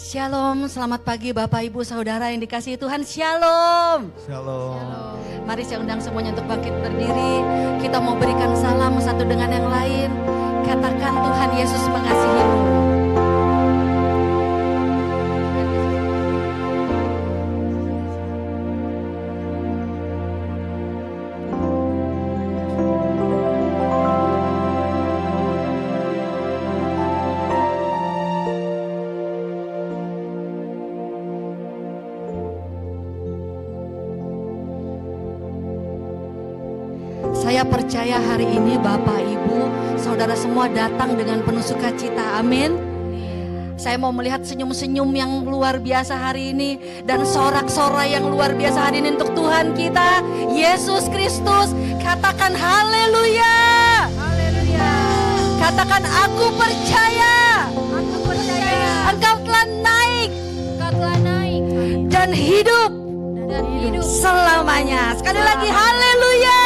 Shalom, selamat pagi Bapak Ibu Saudara yang dikasihi Tuhan. Shalom. Shalom. Mari saya undang semuanya untuk bangkit berdiri. Kita mau berikan salam satu dengan yang lain. Katakan Tuhan Yesus mengasihimu. Saya percaya hari ini Bapak, Ibu, Saudara semua datang dengan penuh sukacita. Amin. Saya mau melihat senyum-senyum yang luar biasa hari ini dan sorak-sorai yang luar biasa hari ini untuk Tuhan kita, Yesus Kristus. Katakan haleluya. Haleluya. Katakan aku percaya. Aku percaya. Engkau telah naik Engkau telah naik dan hidup dan hidup selamanya. Sekali lagi haleluya.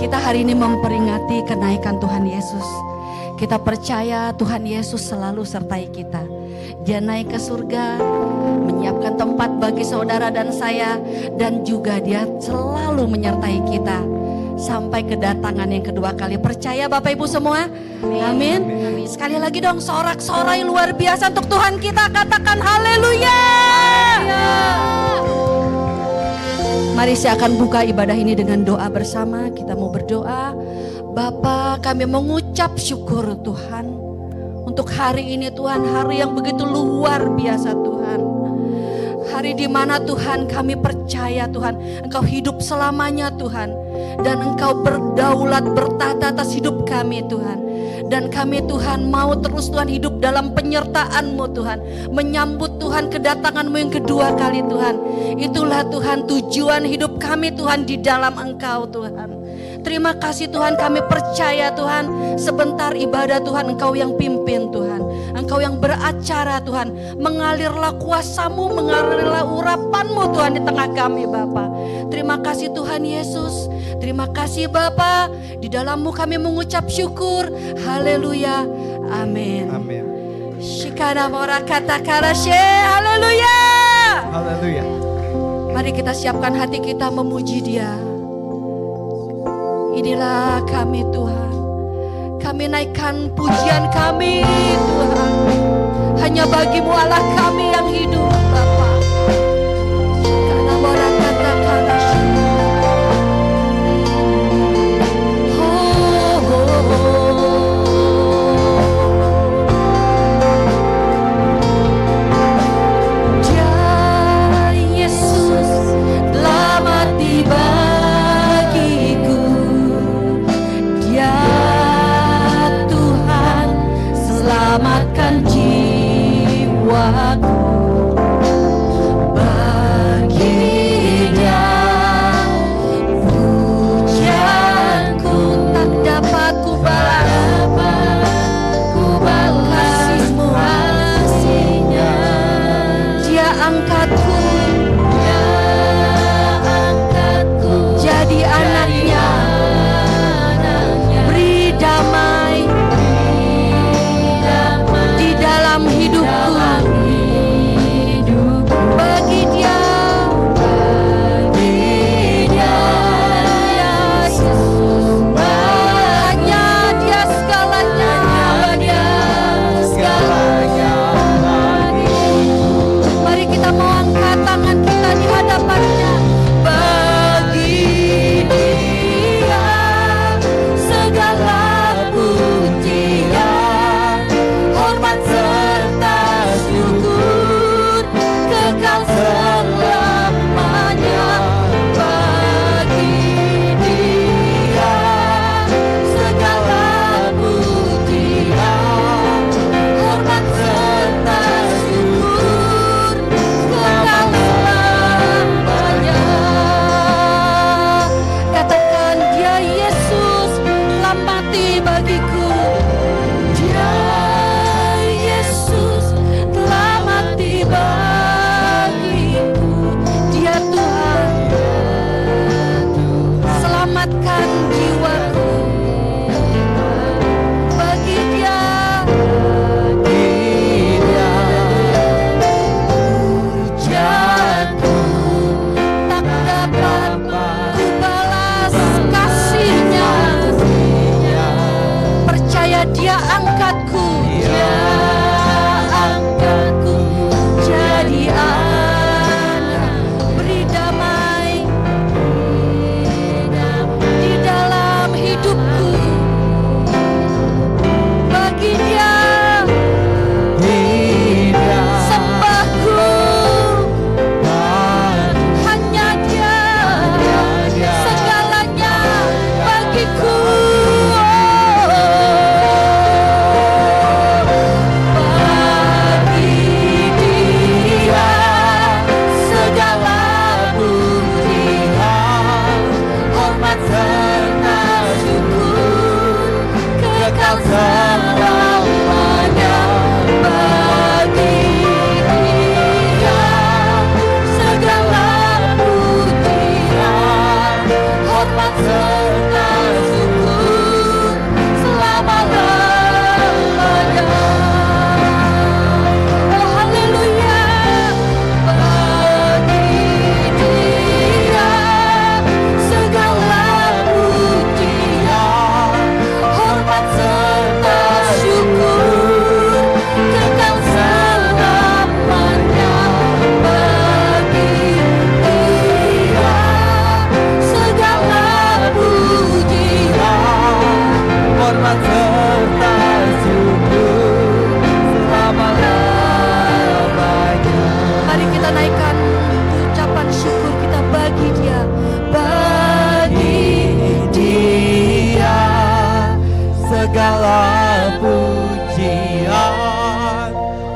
Kita hari ini memperingati kenaikan Tuhan Yesus. Kita percaya Tuhan Yesus selalu sertai kita. Dia naik ke surga, menyiapkan tempat bagi saudara dan saya, dan juga Dia selalu menyertai kita sampai kedatangan yang kedua kali. Percaya Bapak Ibu semua? Amin. Sekali lagi dong, sorak-sorai luar biasa untuk Tuhan kita. Katakan haleluya. Mari saya akan buka ibadah ini dengan doa bersama. Kita mau berdoa. Bapa, kami mengucap syukur Tuhan untuk hari ini Tuhan, hari yang begitu luar biasa Tuhan. Hari di mana Tuhan kami percaya Tuhan Engkau hidup selamanya Tuhan, dan Engkau berdaulat bertata atas hidup kami Tuhan. Dan kami Tuhan mau terus Tuhan hidup dalam penyertaan-Mu Tuhan, menyambut Tuhan kedatangan-Mu yang kedua kali Tuhan. Itulah Tuhan tujuan hidup kami Tuhan di dalam Engkau Tuhan. Terima kasih Tuhan, kami percaya Tuhan, sebentar ibadah Tuhan Engkau yang pimpin Tuhan, Engkau yang beracara Tuhan. Mengalirlah kuasa-Mu, mengalirlah urapan-Mu Tuhan di tengah kami Bapa. Terima kasih Tuhan Yesus. Terima kasih Bapa, di dalam-Mu kami mengucap syukur. Haleluya, amin. Amin. Shikara mora kata karashe, haleluya. Haleluya. Mari kita siapkan hati kita memuji Dia. Inilah kami Tuhan, kami naikkan pujian kami Tuhan. Hanya bagi-Mu Allah kami yang hidup Bapa. Karena mora kata karashe. Selamatkan jiwaku.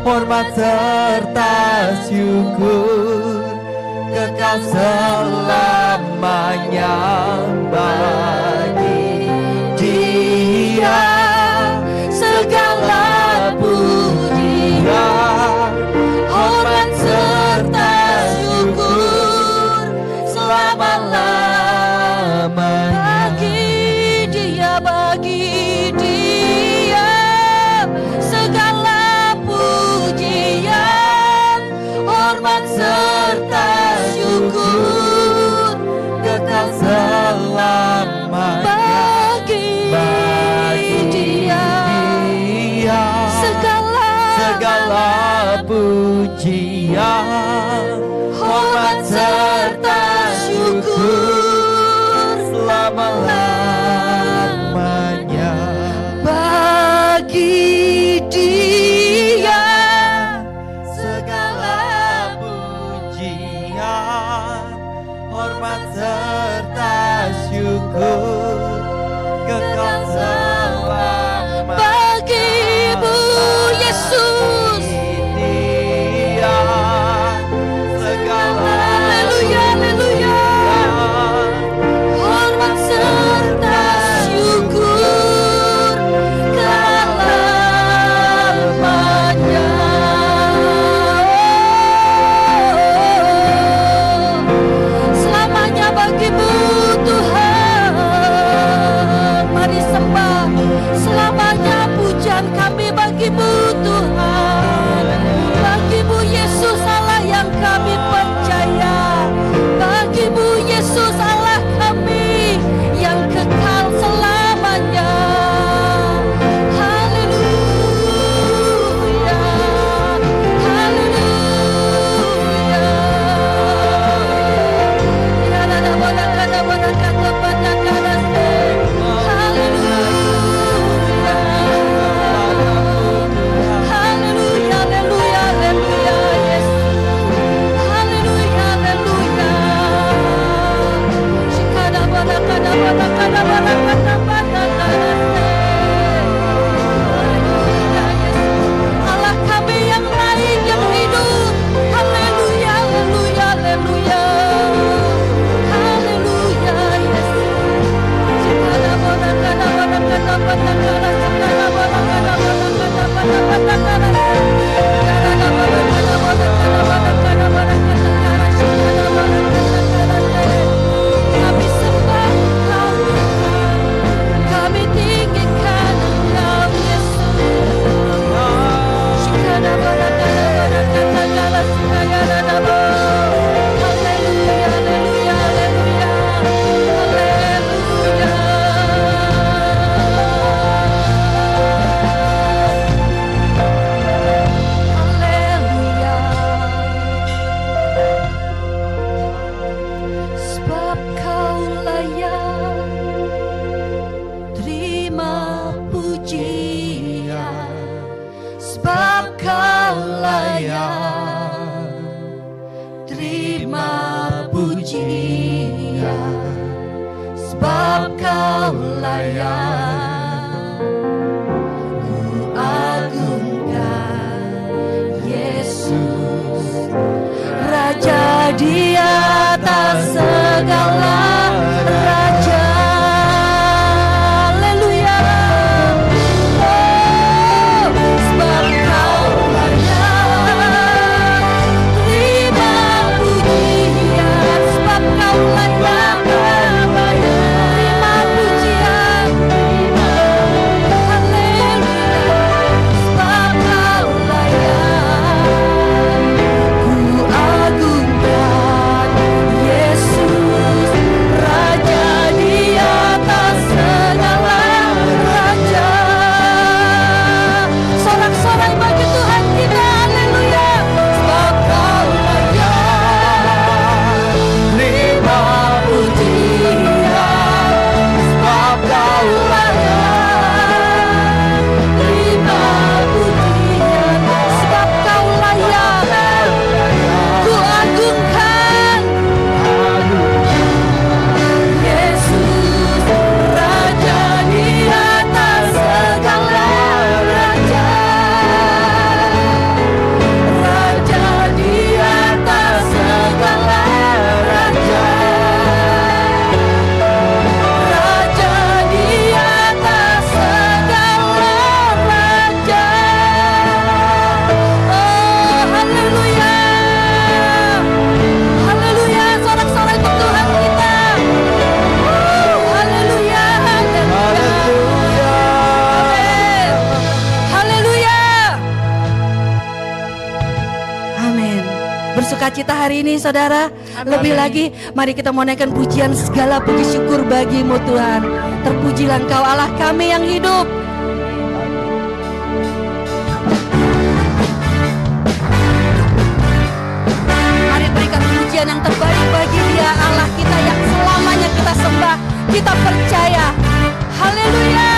hormat serta syukur kekal selamanya bagi Dia. Segala pujian, hormat serta syukur selama-lamanya bagi Dia, bagi Dia. Segala pujian, hormat serta syukur kekal selamanya bagi Dia. Segala pujian, hormat serta syukur selama-lamanya bagi Dia. segala pujian, hormat serta syukur kekal selamanya Bagimu Yesus. Dia. Segala Haleluya, haleluya. Hormat serta syukur selamanya. Selamanya bagimu Tuhan. Mari sembah. Selamanya pujian kami bagimu Tuhan. Bagimu Yesus Allah yang kami percaya. Bagimu Yesus Allah kami yang kekal selamanya. Haleluya. Haleluya. Ya nada bola kada bola kata pada kada se. Haleluya. Haleluya, haleluya, haleluya, Yesus. Haleluya, haleluya. Shikada bola kada bola kada bola kata pada kada se. Haleluya, Yesus. Allah kami yang lain yang hidup. Haleluya, haleluya, haleluya. Haleluya, Yesus. Shikada bola kada bola kata pada kada shikada bola kada bola kata pada kada kada se. Kada bola kada bola kada bola kada bola kata kada shikada bola kata kada se. Kami sembah Engkau Tuhan. Kami tinggikan Engkau Yesus. Shikada bola kada bola kata kada shikada bola. Haleluya, haleluya, haleluya. Haleluya. Haleluya. Sebab Kau layak terima pujian. Sebab Kau layak terima pujian. Sebab Kau layak ku agungkan Yesus, Raja di atas segala raja. Haleluya. Oh, sebab Kau sukacita hari ini saudara. Lebih lagi mari kita mau naikkan pujian, segala puji syukur bagimu Tuhan. Terpujilah Engkau Allah kami yang hidup. Mari berikan pujian yang terbaik bagi Dia, Allah kita yang selamanya kita sembah, kita percaya. Haleluya.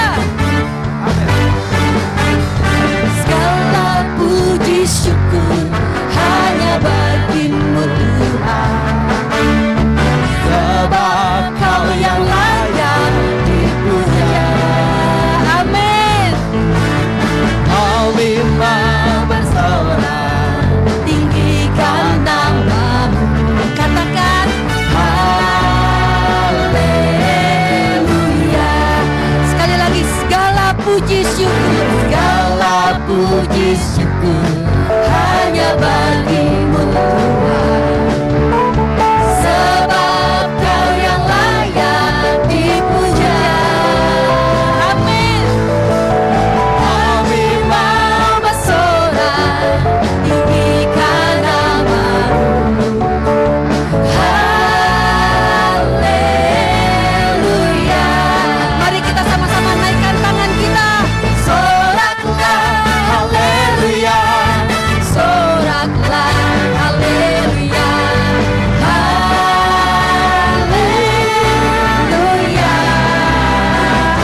Segala puji syukur hanya bagimu Tuhan, sebab Kau yang layak dipuja. Amin. Kami mau bersorak, Tinggikan namamu. Katakan haleluya. Sekali lagi, segala puji syukur, segala puji syukur hanya bagimu Tuhan, sebab Kau yang layak dipuja. Amin. Kami mau bersorak, tinggikan namamu. Haleluya. Mari kita sama-sama naikkan tangan kita. Soraklah haleluya, soraklah haleluya, haleluya.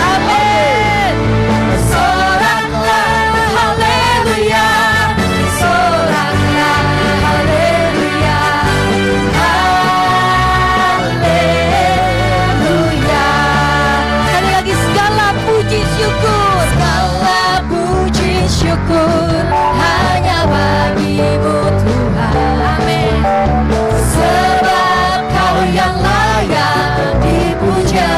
Amin. Soraklah haleluya, soraklah haleluya, haleluya. Sekali lagi, segala puji syukur, segala puji syukur hanya bagimu Tuhan. Amin. Sebab Kau yang layak dipuja.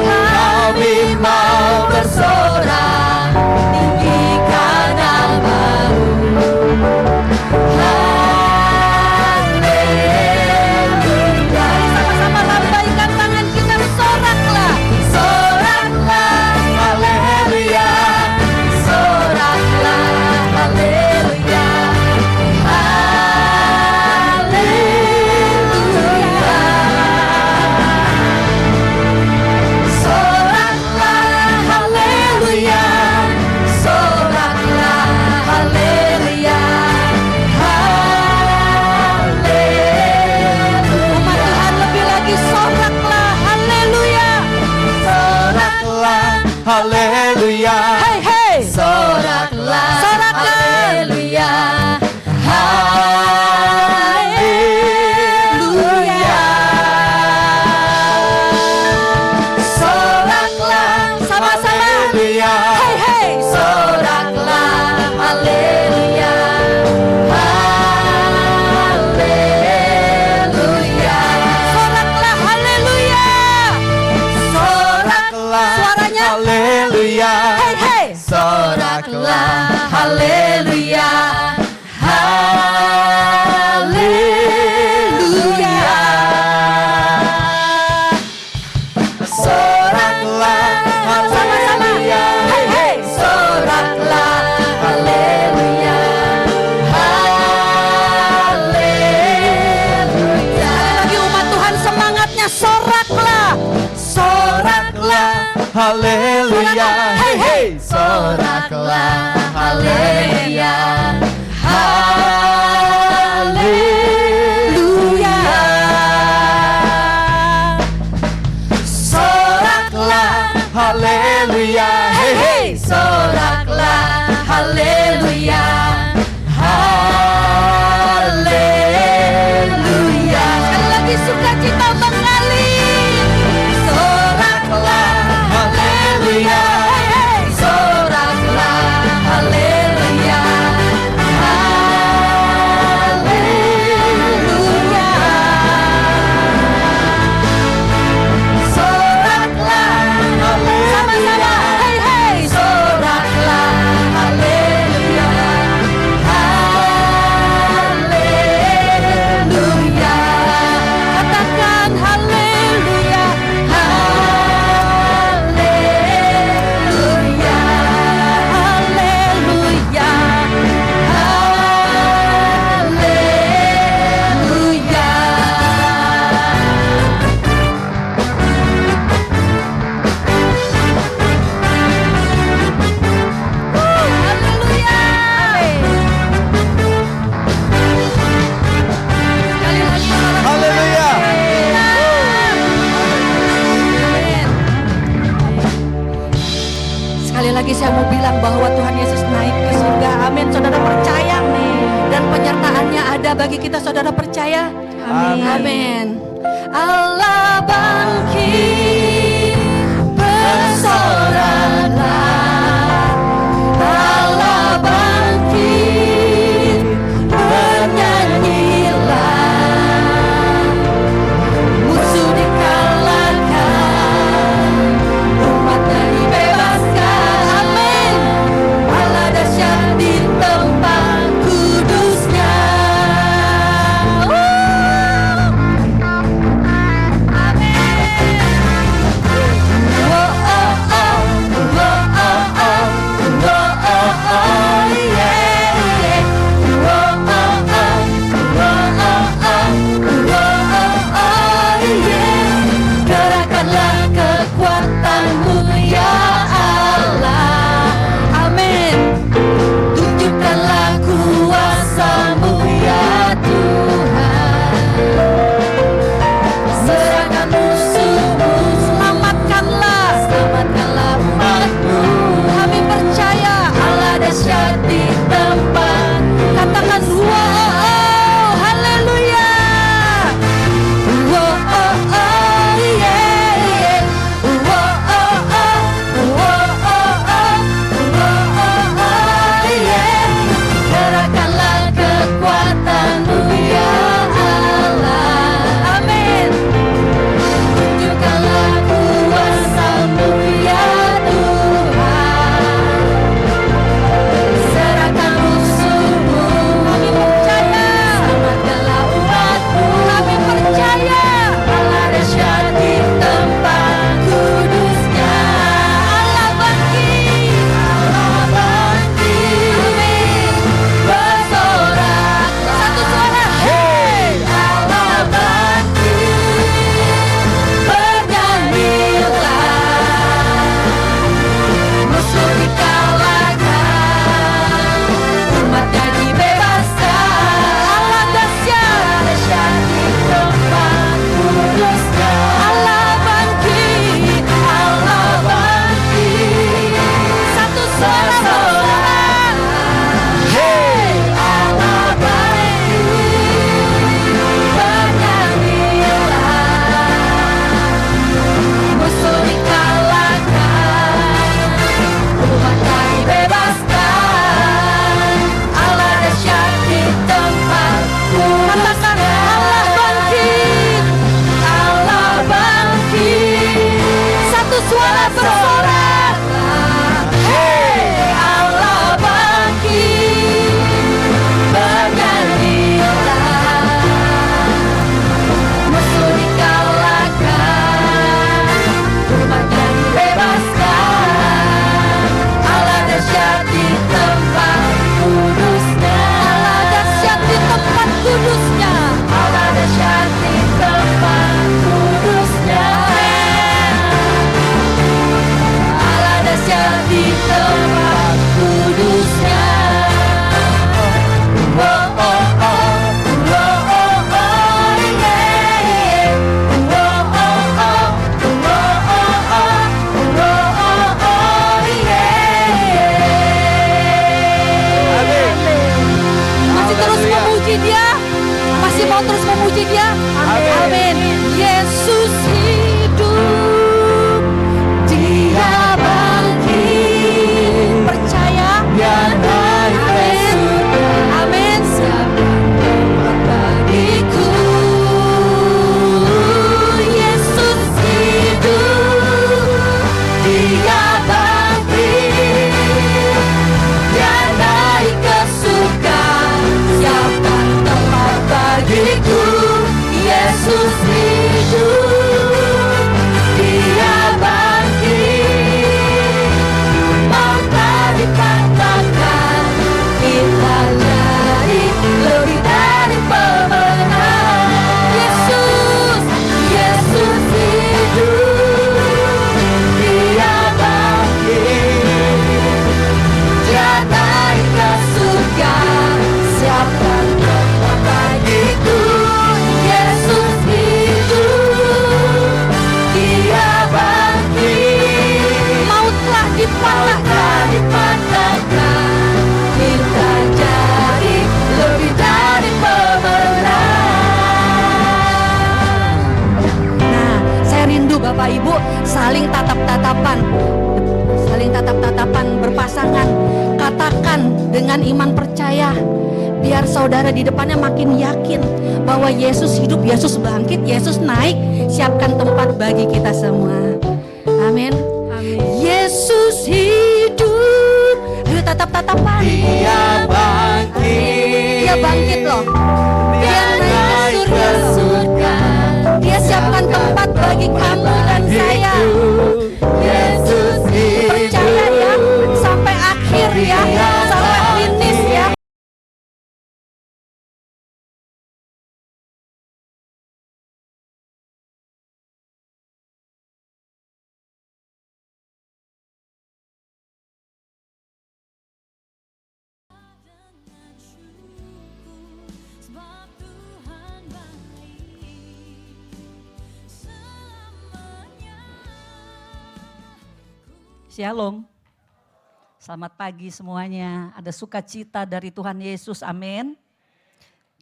Kami mau bersorak, tinggikan namamu. Haleluya. Sama-sama lambaikan tangan kita, soraklah, soraklah haleluya, soraklah haleluya, haleluya. Soraklah haleluya, soraklah haleluya, haleluya. Umat Tuhan, lebih lagi, soraklah haleluya, soraklah haleluya, hey hey, soraklah haleluya, haleluya. Soraklah sama-sama, haleluya, hey hey, soraklah haleluya, haleluya. Soraklah haleluya, sorak, suaranya, haleluya, hey hey, soraklah haleluya, haleluya. soraklah Sama-sama, hey hey, soraklah haleluya, haleluya. Sekali lagi umat Tuhan, semangatnya soraklah, soraklah haleluya, hey hey, soraklah haleluya, haleluya. Soraklah haleluya, hey hey, soraklah haleluya, haleluya. Sekali lagi, sukacita mengalir. Soraklah haleluya, hey hey, soraklah lagi saya mau bilang bahwa Tuhan Yesus naik ke surga. Amin. Saudara percaya? Dan penyertaannya ada bagi kita. Saudara percaya? Amin. Amin. Allah bangkit, bersoraklah. Allah bangkit, bernyanyilah. Musuh dikalahkan, umatnya dibebaskan. Amin. Allah dahsyat di tempat kudusnya. Amin. pasangan, katakan dengan iman percaya. Biar saudara di depannya makin yakin bahwa Yesus hidup, Yesus bangkit, Yesus naik. Siapkan tempat bagi kita semua. Amin. Amin. Yesus hidup. Ayo tatap-tatapan. Dia bangkit. Dia bangkit loh. Dia naik ke surga. Dia siapkan tempat bagi kamu dan saya. Yesus Percaya ya, sampai akhir ya, sampai finish ya. Sebab Tuhan baik selamanya. Shalom. Selamat pagi semuanya. Ada sukacita dari Tuhan Yesus. Amin.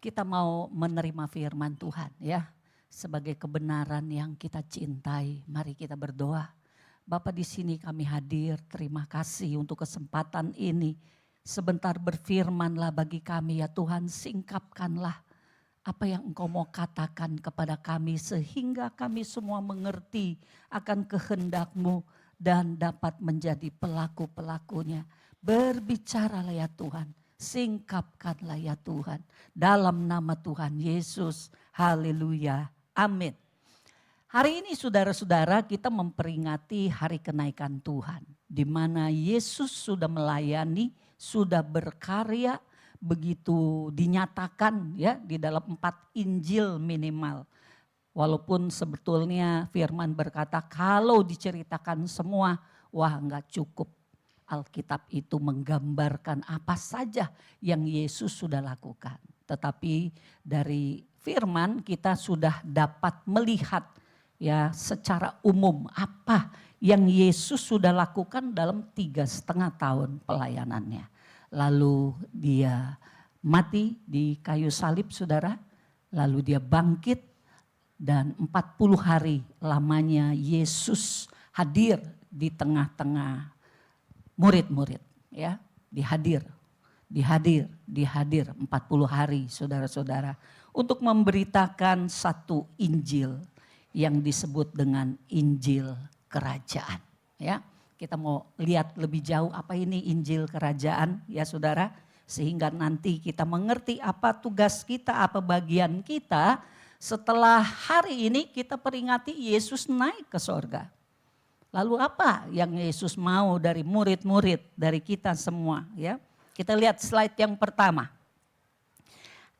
Kita mau menerima firman Tuhan ya. Sebagai kebenaran yang kita cintai. Mari kita berdoa. Bapa, di sini kami hadir. Terima kasih untuk kesempatan ini. Sebentar berfirmanlah bagi kami ya Tuhan. Singkapkanlah apa yang Engkau mau katakan kepada kami. Sehingga kami semua mengerti akan kehendak-Mu. Dan dapat menjadi pelaku-pelakunya. Berbicaralah ya Tuhan. Singkapkanlah ya Tuhan. Dalam nama Tuhan Yesus. Haleluya. Amin. Hari ini saudara-saudara kita memperingati hari kenaikan Tuhan. Di mana Yesus sudah melayani, sudah berkarya. Begitu dinyatakan ya di dalam 4 Injil minimal. Walaupun sebetulnya firman berkata kalau diceritakan semua, wah enggak cukup. Alkitab itu menggambarkan apa saja yang Yesus sudah lakukan. Tetapi dari firman kita sudah dapat melihat ya secara umum apa yang Yesus sudah lakukan dalam 3,5 tahun pelayanannya. Lalu dia mati di kayu salib saudara, lalu dia bangkit. Dan 40 hari lamanya Yesus hadir di tengah-tengah murid-murid ya. Dihadir 40 hari saudara-saudara. Untuk memberitakan satu Injil yang disebut dengan Injil Kerajaan ya. Kita mau lihat lebih jauh apa ini Injil Kerajaan ya saudara. Sehingga nanti kita mengerti apa tugas kita, apa bagian kita. Setelah hari ini kita peringati Yesus naik ke sorga. Lalu apa yang Yesus mau dari murid-murid, dari kita semua ya. Kita lihat slide yang pertama.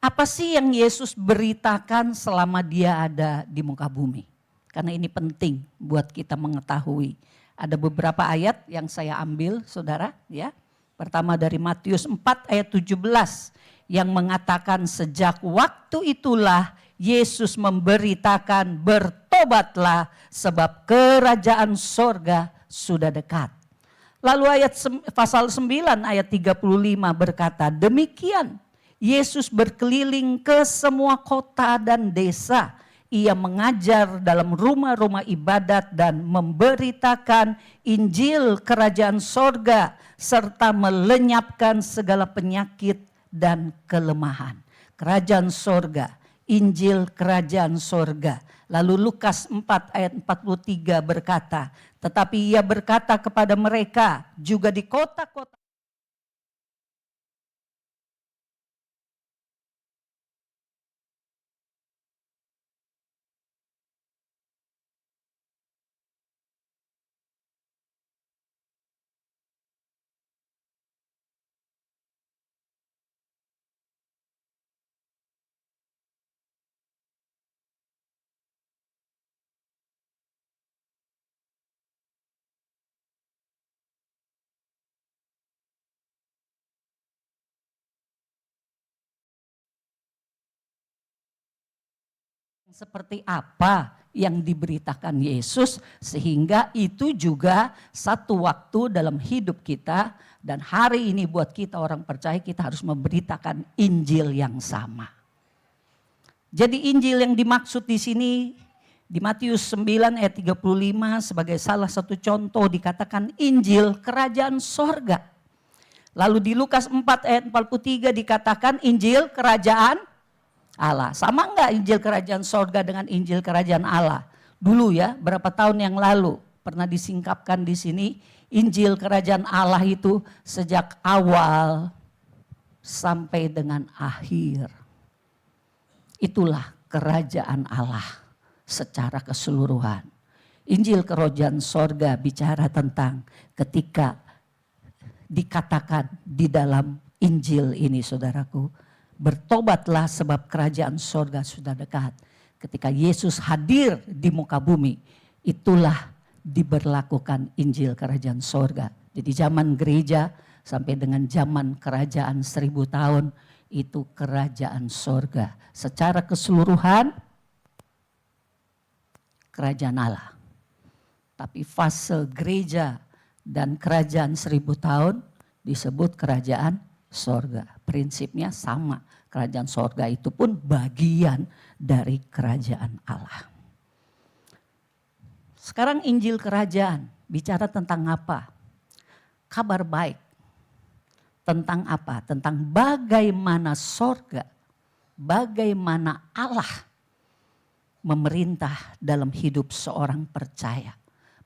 Apa sih yang Yesus beritakan selama dia ada di muka bumi? Karena ini penting buat kita mengetahui. Ada beberapa ayat yang saya ambil saudara ya. Pertama dari Matius 4 ayat 17 yang mengatakan sejak waktu itulah Yesus memberitakan bertobatlah sebab kerajaan sorga sudah dekat. Lalu pasal 9 ayat 35 berkata demikian Yesus berkeliling ke semua kota dan desa. Ia mengajar dalam rumah-rumah ibadat dan memberitakan Injil kerajaan sorga serta melenyapkan segala penyakit dan kelemahan. Kerajaan sorga. Injil kerajaan sorga. Lalu Lukas 4 ayat 43 berkata, tetapi ia berkata kepada mereka juga di kota-kota. Seperti apa yang diberitakan Yesus sehingga itu juga satu waktu dalam hidup kita dan hari ini buat kita orang percaya kita harus memberitakan Injil yang sama. Jadi Injil yang dimaksud di sini di Matius 9 ayat 35 sebagai salah satu contoh dikatakan Injil kerajaan sorga. Lalu di Lukas 4 ayat 43 dikatakan Injil kerajaan Allah. Sama enggak Injil kerajaan sorga dengan Injil kerajaan Allah? Dulu ya, berapa tahun yang lalu pernah disingkapkan di sini Injil kerajaan Allah itu sejak awal sampai dengan akhir. Itulah kerajaan Allah secara keseluruhan. Injil kerajaan sorga bicara tentang ketika dikatakan di dalam Injil ini saudaraku, bertobatlah sebab kerajaan sorga sudah dekat. Ketika Yesus hadir di muka bumi, itulah diberlakukan Injil kerajaan sorga. Jadi zaman gereja sampai dengan zaman kerajaan 1000 tahun itu kerajaan sorga. Secara keseluruhan kerajaan Allah. Tapi fase gereja dan kerajaan 1000 tahun disebut kerajaan sorga. Prinsipnya sama. Kerajaan sorga itu pun bagian dari kerajaan Allah. Sekarang Injil kerajaan bicara tentang apa? Kabar baik. Tentang apa? Tentang bagaimana sorga, bagaimana Allah memerintah dalam hidup seorang percaya.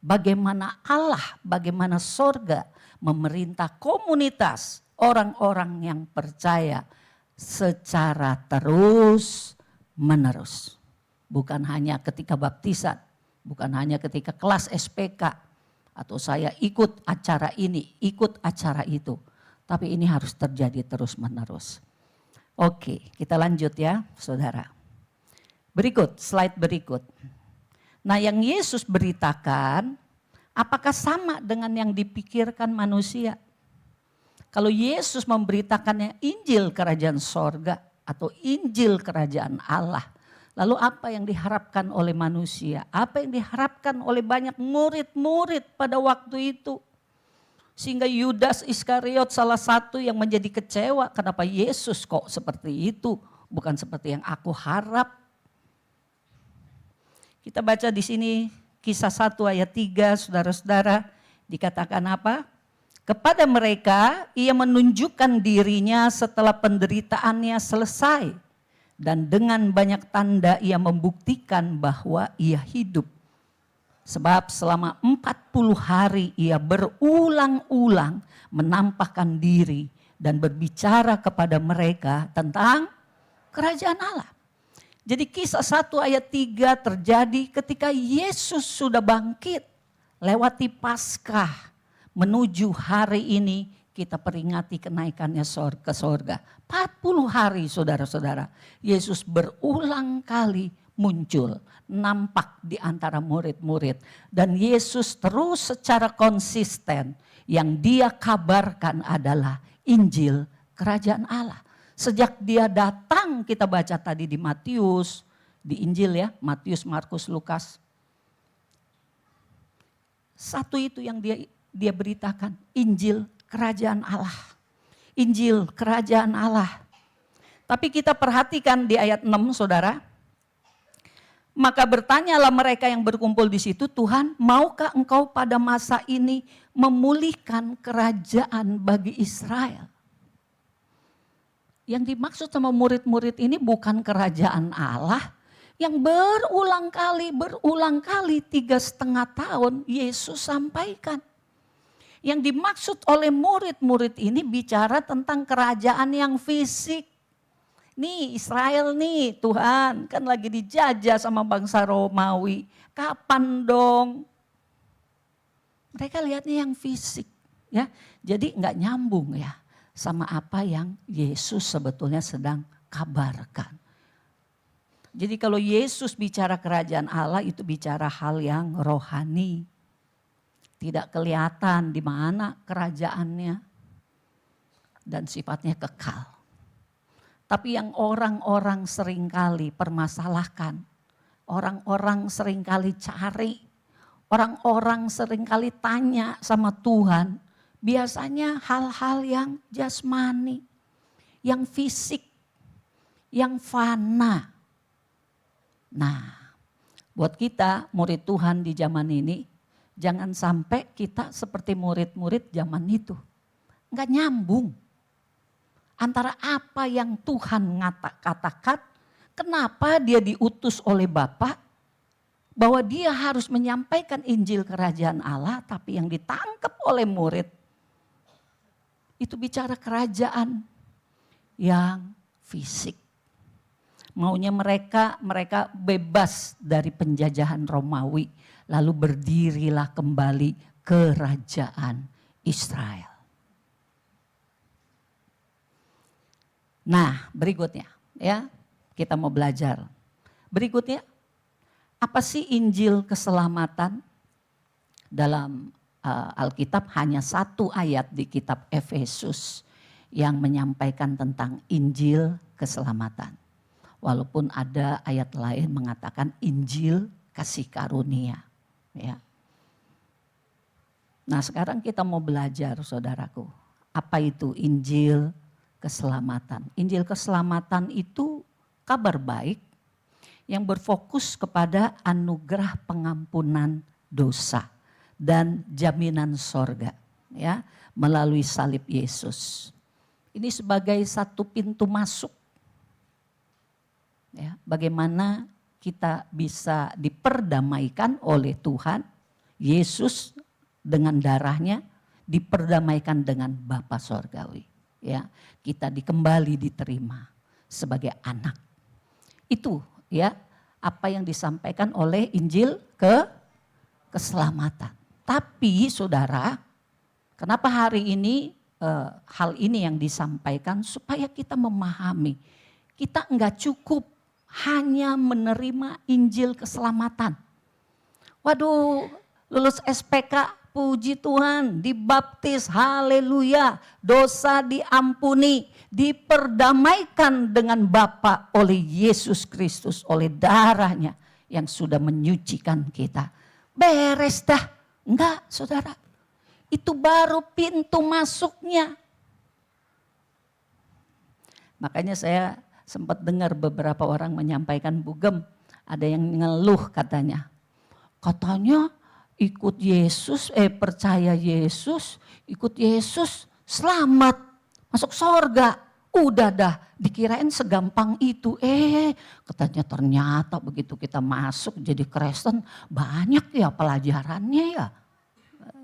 Bagaimana Allah, bagaimana sorga memerintah komunitas orang-orang yang percaya secara terus menerus. Bukan hanya ketika baptisan, bukan hanya ketika kelas SPK, atau saya ikut acara ini, ikut acara itu. Tapi ini harus terjadi terus menerus. Oke, kita lanjut ya saudara. Berikut, slide berikut. Nah yang Yesus beritakan, apakah sama dengan yang dipikirkan manusia? Kalau Yesus memberitakannya Injil kerajaan sorga atau Injil kerajaan Allah. Lalu apa yang diharapkan oleh manusia? Apa yang diharapkan oleh banyak murid-murid pada waktu itu? Sehingga Yudas Iskariot salah satu yang menjadi kecewa. Kenapa Yesus kok seperti itu? Bukan seperti yang aku harap. Kita baca di sini Kisah 1 ayat 3, saudara-saudara, dikatakan apa? Kepada mereka ia menunjukkan dirinya setelah penderitaannya selesai. Dan dengan banyak tanda ia membuktikan bahwa ia hidup. Sebab selama 40 hari ia berulang-ulang menampakkan diri dan berbicara kepada mereka tentang kerajaan Allah. Jadi Kisah 1 ayat 3 terjadi ketika Yesus sudah bangkit lewati Paskah menuju hari ini kita peringati kenaikannya ke sorga. 40 hari saudara-saudara, Yesus berulang kali muncul, nampak di antara murid-murid. Dan Yesus terus secara konsisten yang dia kabarkan adalah Injil kerajaan Allah. Sejak dia datang kita baca tadi di Matius, di Injil ya, Matius, Markus, Lukas. Satu itu yang dia beritakan, Injil kerajaan Allah. Injil kerajaan Allah. Tapi kita perhatikan di ayat 6 saudara. Maka bertanyalah mereka yang berkumpul di situ, Tuhan maukah engkau pada masa ini memulihkan kerajaan bagi Israel? Yang dimaksud sama murid-murid ini bukan kerajaan Allah yang berulang kali 3,5 tahun Yesus sampaikan. Yang dimaksud oleh murid-murid ini bicara tentang kerajaan yang fisik. Nih Israel nih Tuhan kan lagi dijajah sama bangsa Romawi. Kapan dong? Mereka lihatnya yang fisik ya. Jadi nggak nyambung ya sama apa yang Yesus sebetulnya sedang kabarkan. Jadi kalau Yesus bicara kerajaan Allah itu bicara hal yang rohani. Tidak kelihatan di mana kerajaannya dan sifatnya kekal. Tapi yang orang-orang seringkali permasalahkan, orang-orang seringkali cari, orang-orang seringkali tanya sama Tuhan, biasanya hal-hal yang jasmani, yang fisik, yang fana. Nah, buat kita murid Tuhan di zaman ini, jangan sampai kita seperti murid-murid zaman itu. nggak nyambung. Antara apa yang Tuhan katakan, kenapa dia diutus oleh Bapa, bahwa dia harus menyampaikan Injil Kerajaan Allah, tapi yang ditangkap oleh murid, itu bicara kerajaan yang fisik. Maunya mereka bebas dari penjajahan Romawi, lalu berdirilah kembali kerajaan Israel. Nah, berikutnya ya, kita mau belajar. Berikutnya, apa sih Injil keselamatan? Dalam Alkitab hanya satu ayat di kitab Efesus yang menyampaikan tentang Injil keselamatan. Walaupun ada ayat lain mengatakan Injil kasih karunia. Ya. Nah, sekarang kita mau belajar, saudaraku. Apa itu Injil keselamatan? Injil keselamatan itu kabar baik yang berfokus kepada anugerah pengampunan dosa dan jaminan sorga, ya, melalui salib Yesus. Ini sebagai satu pintu masuk, ya, bagaimana kita bisa diperdamaikan oleh Tuhan Yesus dengan darahnya, diperdamaikan dengan Bapa Sorgawi, ya, kita diterima sebagai anak. Itu ya apa yang disampaikan oleh Injil keselamatan. Tapi saudara, kenapa hari ini hal ini yang disampaikan supaya kita memahami. Kita enggak cukup hanya menerima Injil keselamatan. Waduh, lulus SPK, puji Tuhan, dibaptis, haleluya, dosa diampuni, diperdamaikan dengan Bapa oleh Yesus Kristus, oleh darahnya yang sudah menyucikan kita. Beres dah. Enggak, saudara. Itu baru pintu masuknya. Makanya saya sempat dengar beberapa orang menyampaikan, Bugem, ada yang ngeluh katanya. Katanya ikut Yesus, percaya Yesus, ikut Yesus selamat, masuk sorga. Udah dah, dikirain segampang itu. Katanya ternyata begitu kita masuk jadi Kristen, banyak ya pelajarannya ya.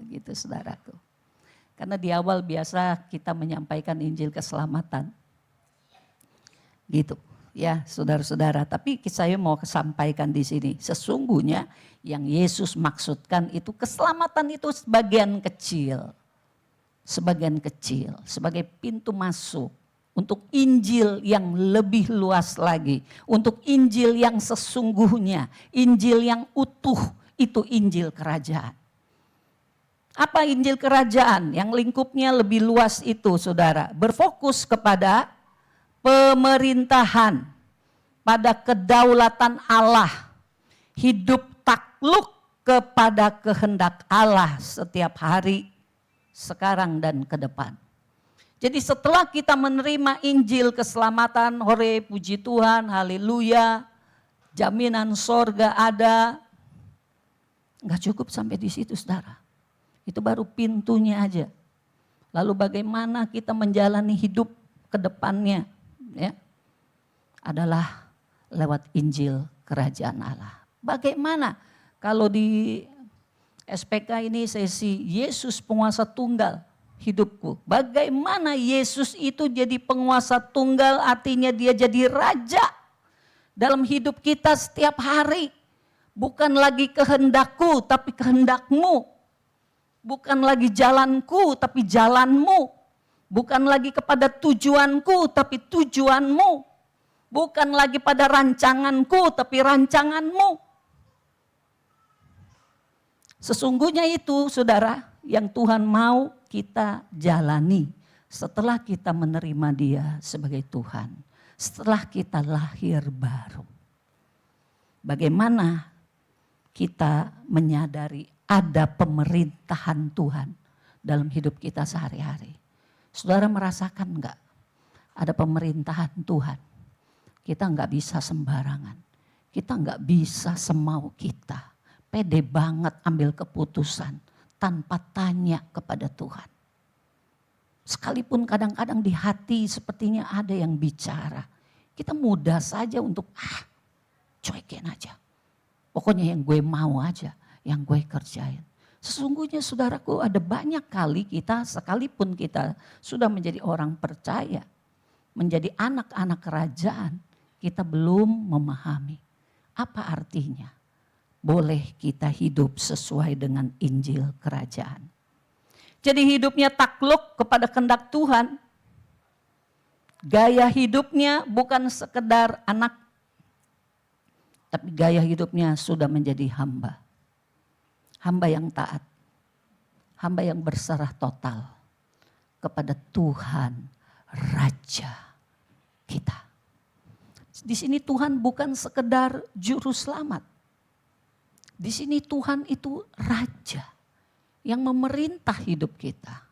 Gitu saudaraku. Karena di awal biasa kita menyampaikan Injil keselamatan. Gitu ya saudara-saudara. Tapi saya mau sampaikan di sini. Sesungguhnya yang Yesus maksudkan itu keselamatan itu sebagian kecil. Sebagian kecil. Sebagai pintu masuk. Untuk Injil yang lebih luas lagi. Untuk Injil yang sesungguhnya. Injil yang utuh. Itu Injil kerajaan. Apa Injil kerajaan? Yang lingkupnya lebih luas itu saudara. Berfokus kepada pemerintahan. Pada kedaulatan Allah. Hidup takluk kepada kehendak Allah setiap hari. Sekarang dan ke depan. Jadi setelah kita menerima Injil keselamatan, hore puji Tuhan, haleluya, jaminan sorga ada. Enggak cukup sampai di situ saudara. Itu baru pintunya aja. Lalu bagaimana kita menjalani hidup ke depannya, ya, adalah lewat Injil kerajaan Allah. Bagaimana kalau di SPK ini sesi Yesus penguasa tunggal hidupku. Bagaimana Yesus itu jadi penguasa tunggal, artinya dia jadi raja dalam hidup kita setiap hari. Bukan lagi kehendakku tapi kehendakmu. Bukan lagi jalanku tapi jalanmu. Bukan lagi kepada tujuanku tapi tujuanmu. Bukan lagi pada rancanganku tapi rancanganmu. Sesungguhnya itu saudara yang Tuhan mau kita jalani setelah kita menerima Dia sebagai Tuhan. Setelah kita lahir baru. Bagaimana kita menyadari ada pemerintahan Tuhan dalam hidup kita sehari-hari. Saudara merasakan enggak ada pemerintahan Tuhan? Kita enggak bisa sembarangan. Kita enggak bisa semau kita. Pede banget ambil keputusan tanpa tanya kepada Tuhan. Sekalipun kadang-kadang di hati sepertinya ada yang bicara. Kita mudah saja untuk cuekin aja. Pokoknya yang gue mau aja, yang gue kerjain. Sesungguhnya saudaraku ada banyak kali kita sekalipun kita sudah menjadi orang percaya. Menjadi anak-anak kerajaan, kita belum memahami apa artinya. Boleh kita hidup sesuai dengan Injil kerajaan. Jadi hidupnya takluk kepada kehendak Tuhan. Gaya hidupnya bukan sekedar anak, tapi gaya hidupnya sudah menjadi hamba. Hamba yang taat, hamba yang berserah total kepada Tuhan Raja kita. Di sini Tuhan bukan sekedar juru selamat. Di sini Tuhan itu Raja yang memerintah hidup kita.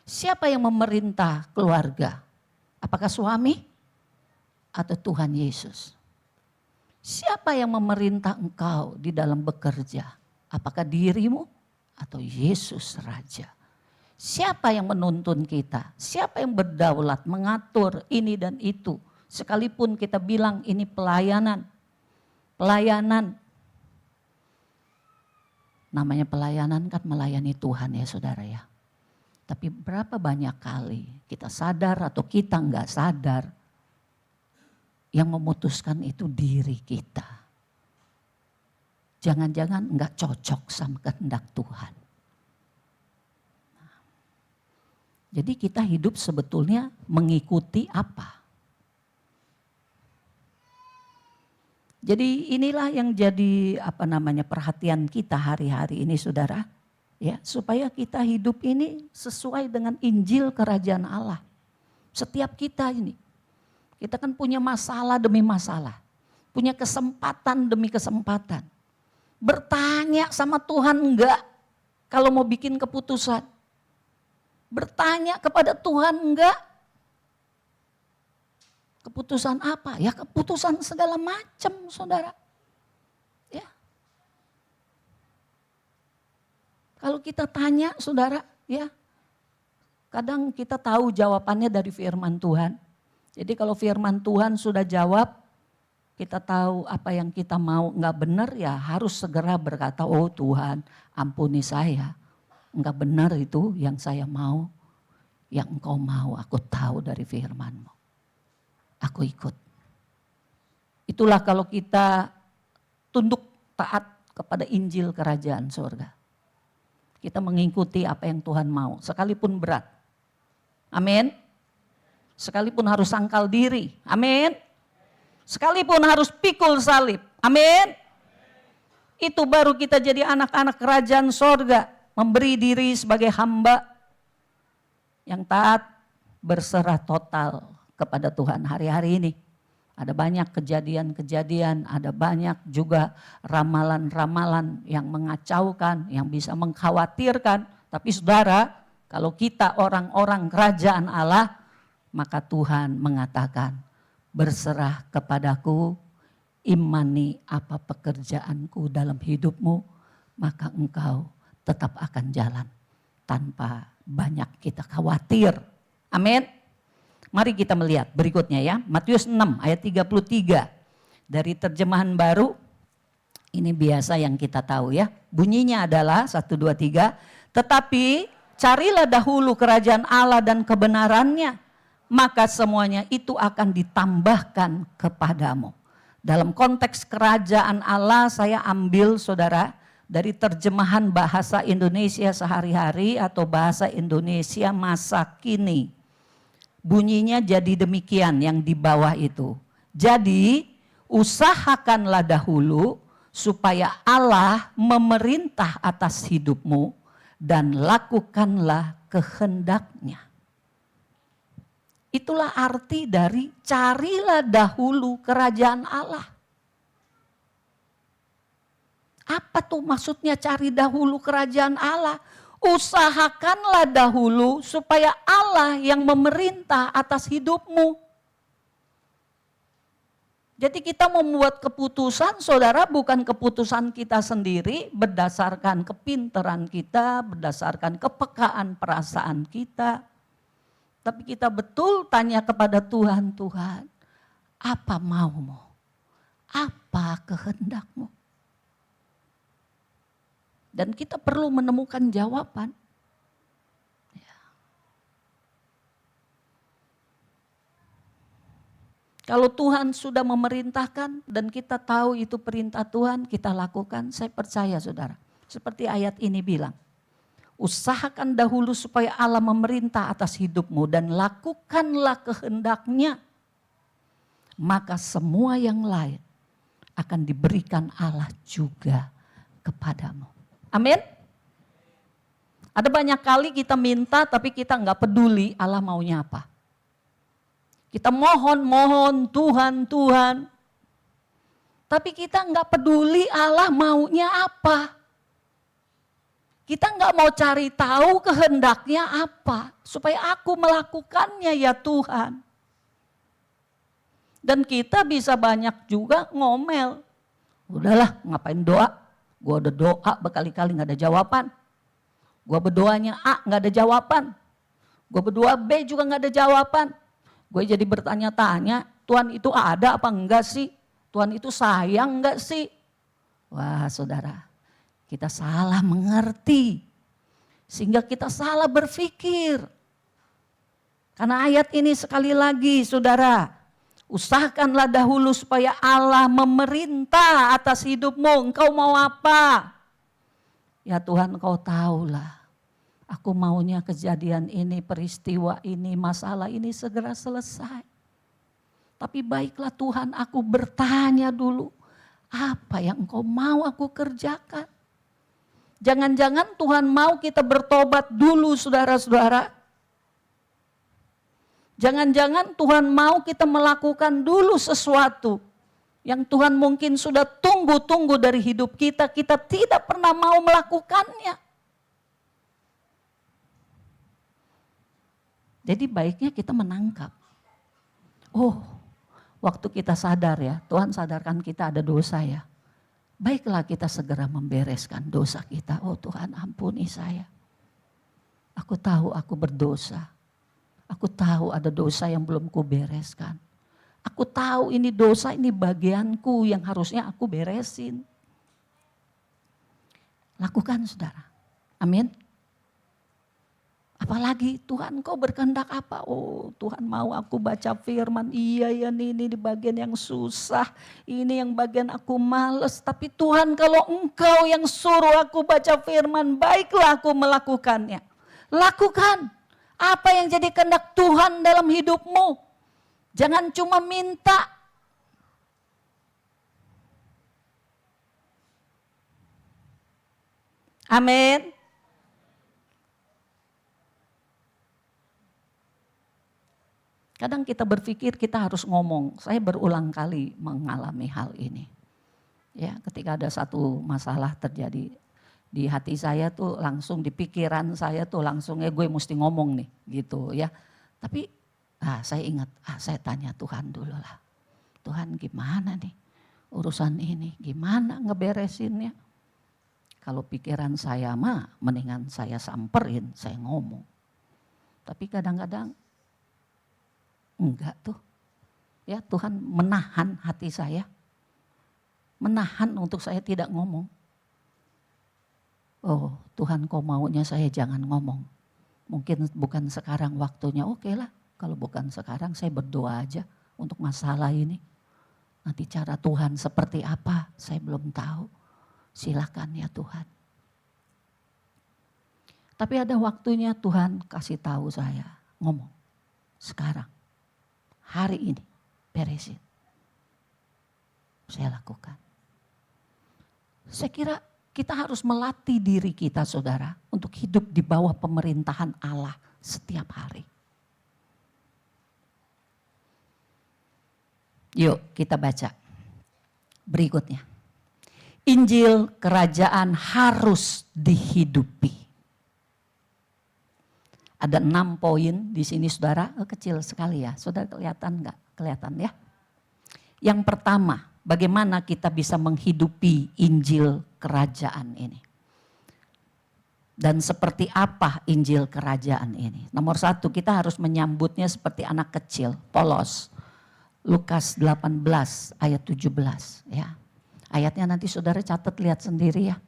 Siapa yang memerintah keluarga? Apakah suami atau Tuhan Yesus? Siapa yang memerintah engkau di dalam bekerja? Apakah dirimu atau Yesus Raja? Siapa yang menuntun kita? Siapa yang berdaulat mengatur ini dan itu? Sekalipun kita bilang ini pelayanan. Pelayanan. Namanya pelayanan kan melayani Tuhan ya saudara ya. Tapi berapa banyak kali kita sadar atau kita enggak sadar yang memutuskan itu diri kita. Jangan-jangan enggak cocok sama kehendak Tuhan. Jadi kita hidup sebetulnya mengikuti apa? Jadi inilah yang jadi perhatian kita hari-hari ini saudara. Ya, supaya kita hidup ini sesuai dengan Injil kerajaan Allah. Setiap kita ini. Kita kan punya masalah demi masalah. Punya kesempatan demi kesempatan. Bertanya sama Tuhan enggak kalau mau bikin keputusan. Bertanya kepada Tuhan enggak. Keputusan apa? Ya keputusan segala macam saudara. Ya. Kalau kita tanya saudara ya. Kadang kita tahu jawabannya dari firman Tuhan. Jadi kalau firman Tuhan sudah jawab. Kita tahu apa yang kita mau enggak benar ya harus segera berkata oh Tuhan ampuni saya. Enggak benar itu yang saya mau. Yang engkau mau aku tahu dari firman-Mu. Aku ikut. Itulah kalau kita tunduk taat kepada Injil kerajaan surga. Kita mengikuti apa yang Tuhan mau, sekalipun berat. Amin. Sekalipun harus sangkal diri. Amin. Sekalipun harus pikul salib. Amin. Itu baru kita jadi anak-anak kerajaan surga. Memberi diri sebagai hamba yang taat berserah total kepada Tuhan hari-hari ini. Ada banyak kejadian-kejadian, ada banyak juga ramalan-ramalan yang mengacaukan, yang bisa mengkhawatirkan. Tapi saudara, kalau kita orang-orang kerajaan Allah, maka Tuhan mengatakan, berserah kepadaku, imani apa pekerjaanku dalam hidupmu, maka engkau tetap akan jalan tanpa banyak kita khawatir. Amin. Mari kita melihat berikutnya ya. Matius 6 ayat 33. Dari terjemahan baru. Ini biasa yang kita tahu ya. Bunyinya adalah 1, 2, 3. Tetapi carilah dahulu kerajaan Allah dan kebenarannya. Maka semuanya itu akan ditambahkan kepadamu. Dalam konteks kerajaan Allah saya ambil saudara. Dari terjemahan bahasa Indonesia sehari-hari atau bahasa Indonesia masa kini. Bunyinya jadi demikian yang di bawah itu. Jadi usahakanlah dahulu supaya Allah memerintah atas hidupmu dan lakukanlah kehendaknya. Itulah arti dari carilah dahulu kerajaan Allah. Apa tuh maksudnya cari dahulu kerajaan Allah? Usahakanlah dahulu supaya Allah yang memerintah atas hidupmu. Jadi kita membuat keputusan saudara bukan keputusan kita sendiri berdasarkan kepintaran kita, berdasarkan kepekaan perasaan kita. Tapi kita betul tanya kepada Tuhan, Tuhan, apa maumu? Apa kehendakmu? Dan kita perlu menemukan jawaban. Ya. Kalau Tuhan sudah memerintahkan dan kita tahu itu perintah Tuhan, kita lakukan, saya percaya saudara. Seperti ayat ini bilang, usahakan dahulu supaya Allah memerintah atas hidupmu dan lakukanlah kehendaknya. Maka semua yang lain akan diberikan Allah juga kepadamu. Amin. Ada banyak kali kita minta tapi kita nggak peduli Allah maunya apa. Kita mohon Tuhan. Tapi kita nggak peduli Allah maunya apa. Kita nggak mau cari tahu kehendaknya apa. Supaya aku melakukannya ya Tuhan. Dan kita bisa banyak juga ngomel. Udahlah ngapain doa. Gue udah doa berkali-kali gak ada jawaban. Gue berdoanya A gak ada jawaban. Gue berdoa B juga gak ada jawaban. Gue jadi bertanya-tanya, Tuhan itu ada apa enggak sih? Tuhan itu sayang enggak sih? Wah saudara, kita salah mengerti. Sehingga kita salah berpikir. Karena ayat ini sekali lagi saudara, usahakanlah dahulu supaya Allah memerintah atas hidupmu. Engkau mau apa? Ya Tuhan, Engkau tahulah. Aku maunya kejadian ini, peristiwa ini, masalah ini segera selesai. Tapi baiklah Tuhan, aku bertanya dulu. Apa yang Engkau mau aku kerjakan? Jangan-jangan Tuhan mau kita bertobat dulu saudara-saudara. Jangan-jangan Tuhan mau kita melakukan dulu sesuatu yang Tuhan mungkin sudah tunggu-tunggu dari hidup kita. Kita tidak pernah mau melakukannya. Jadi baiknya kita menangkap. Oh, waktu kita sadar ya, Tuhan sadarkan kita ada dosa ya. Baiklah kita segera membereskan dosa kita. Oh Tuhan ampuni saya. Aku tahu aku berdosa. Aku tahu ada dosa yang belum kubereskan. Aku tahu ini dosa, ini bagianku yang harusnya aku beresin. Lakukan saudara. Amin. Apalagi Tuhan Kau berkehendak apa? Oh Tuhan mau aku baca firman. Iya ya ini di bagian yang susah. Ini yang bagian aku males. Tapi Tuhan kalau Engkau yang suruh aku baca firman, baiklah aku melakukannya. Lakukan. Apa yang jadi kehendak Tuhan dalam hidupmu. Jangan cuma minta. Amin. Kadang kita berpikir kita harus ngomong. Saya berulang kali mengalami hal ini. Ya, ketika ada satu masalah terjadi di hati saya tuh langsung, di pikiran saya tuh langsung gue mesti ngomong nih gitu ya. Tapi saya ingat, saya tanya Tuhan dulu lah. Tuhan gimana nih urusan ini, gimana ngeberesinnya. Kalau pikiran saya mah mendingan saya samperin, saya ngomong. Tapi kadang-kadang enggak tuh. Ya Tuhan menahan hati saya. Menahan untuk saya tidak ngomong. Oh Tuhan Kau maunya saya jangan ngomong. Mungkin bukan sekarang waktunya, oke lah. Kalau bukan sekarang saya berdoa aja untuk masalah ini. Nanti cara Tuhan seperti apa saya belum tahu. Silakan ya Tuhan. Tapi ada waktunya Tuhan kasih tahu saya ngomong. Sekarang. Hari ini beresin. Saya lakukan. Saya kira kita harus melatih diri kita saudara untuk hidup di bawah pemerintahan Allah setiap hari. Yuk kita baca berikutnya. Injil kerajaan harus dihidupi. Ada 6 poin di sini saudara, kecil sekali ya. Saudara kelihatan enggak? Kelihatan ya. Yang pertama, bagaimana kita bisa menghidupi Injil kerajaan ini. Dan seperti apa Injil Kerajaan ini? Nomor satu, kita harus menyambutnya seperti anak kecil, polos. Lukas 18 ayat 17 ya. Ayatnya nanti saudara catat, lihat sendiri ya.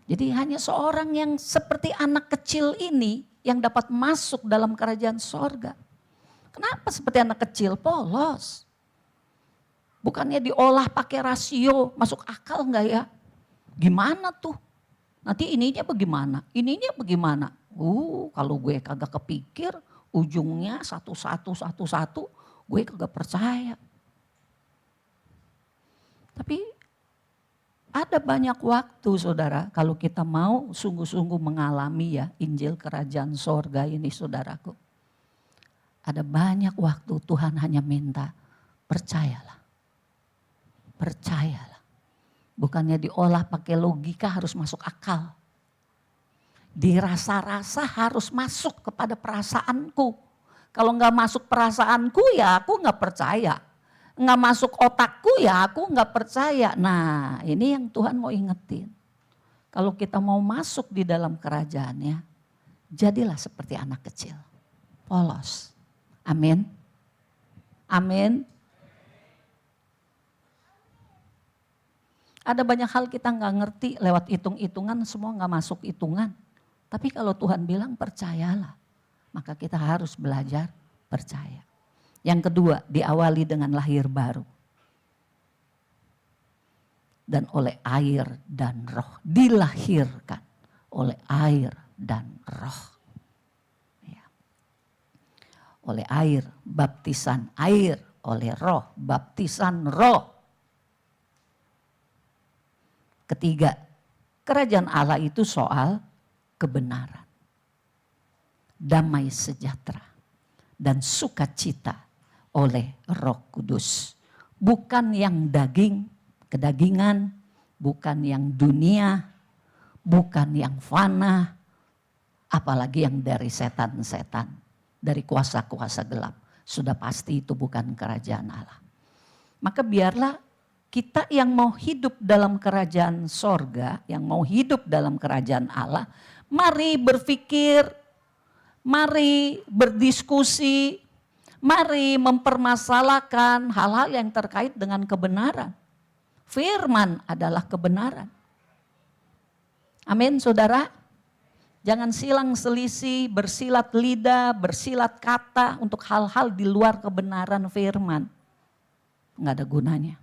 Jadi hanya seorang yang seperti anak kecil ini yang dapat masuk dalam kerajaan sorga. Kenapa seperti anak kecil? Polos. Bukannya diolah pakai rasio, masuk akal enggak ya? Gimana tuh? Nanti ininya bagaimana? Ininya bagaimana? Kalau gue kagak kepikir ujungnya satu-satu, gue kagak percaya. Tapi ada banyak waktu saudara, kalau kita mau sungguh-sungguh mengalami ya Injil Kerajaan Sorga ini saudaraku. Ada banyak waktu Tuhan hanya minta, percayalah. Percayalah. Bukannya diolah pakai logika, harus masuk akal. Dirasa-rasa harus masuk kepada perasaanku. Kalau nggak masuk perasaanku ya aku nggak percaya. Nggak masuk otakku ya aku nggak percaya. Nah ini yang Tuhan mau ingetin. Kalau kita mau masuk di dalam kerajaannya, jadilah seperti anak kecil. Polos. Amin. Amin. Ada banyak hal kita nggak ngerti, lewat hitung-hitungan semua nggak masuk hitungan. Tapi kalau Tuhan bilang percayalah, maka kita harus belajar percaya. Yang kedua, diawali dengan lahir baru. Dan oleh air dan roh, dilahirkan oleh air dan roh. Ya. Oleh air, baptisan air, oleh roh, baptisan roh. Ketiga, kerajaan Allah itu soal kebenaran, damai sejahtera, dan sukacita oleh Roh Kudus. Bukan yang daging, kedagingan, bukan yang dunia, bukan yang fana, apalagi yang dari setan-setan, dari kuasa-kuasa gelap. Sudah pasti itu bukan kerajaan Allah. Maka biarlah kita yang mau hidup dalam kerajaan sorga, yang mau hidup dalam kerajaan Allah, mari berpikir, mari berdiskusi, mari mempermasalahkan hal-hal yang terkait dengan kebenaran. Firman adalah kebenaran. Amin saudara. Jangan silang selisih, bersilat lidah, bersilat kata untuk hal-hal di luar kebenaran firman. Enggak ada gunanya.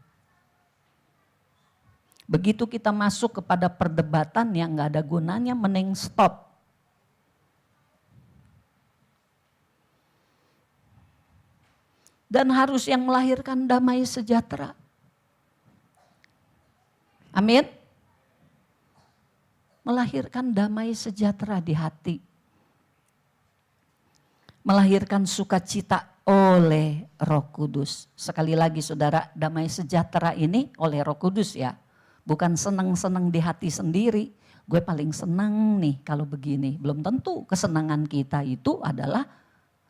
Begitu kita masuk kepada perdebatan yang nggak ada gunanya, mending stop. Dan harus yang melahirkan damai sejahtera. Amin. Melahirkan damai sejahtera di hati. Melahirkan sukacita oleh Roh Kudus. Sekali lagi saudara, damai sejahtera ini oleh Roh Kudus ya. Bukan senang-senang di hati sendiri. Gue paling senang nih kalau begini. Belum tentu kesenangan kita itu adalah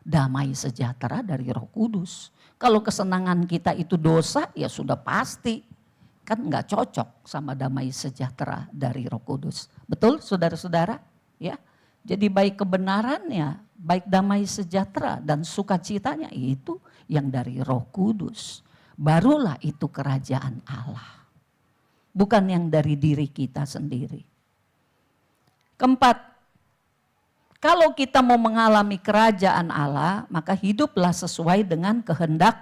damai sejahtera dari Roh Kudus. Kalau kesenangan kita itu dosa ya sudah pasti. Kan nggak cocok sama damai sejahtera dari Roh Kudus. Betul saudara-saudara? Ya. Jadi baik kebenarannya, baik damai sejahtera dan sukacitanya itu yang dari Roh Kudus. Barulah itu kerajaan Allah. Bukan yang dari diri kita sendiri. Keempat, kalau kita mau mengalami kerajaan Allah, maka hiduplah sesuai dengan kehendak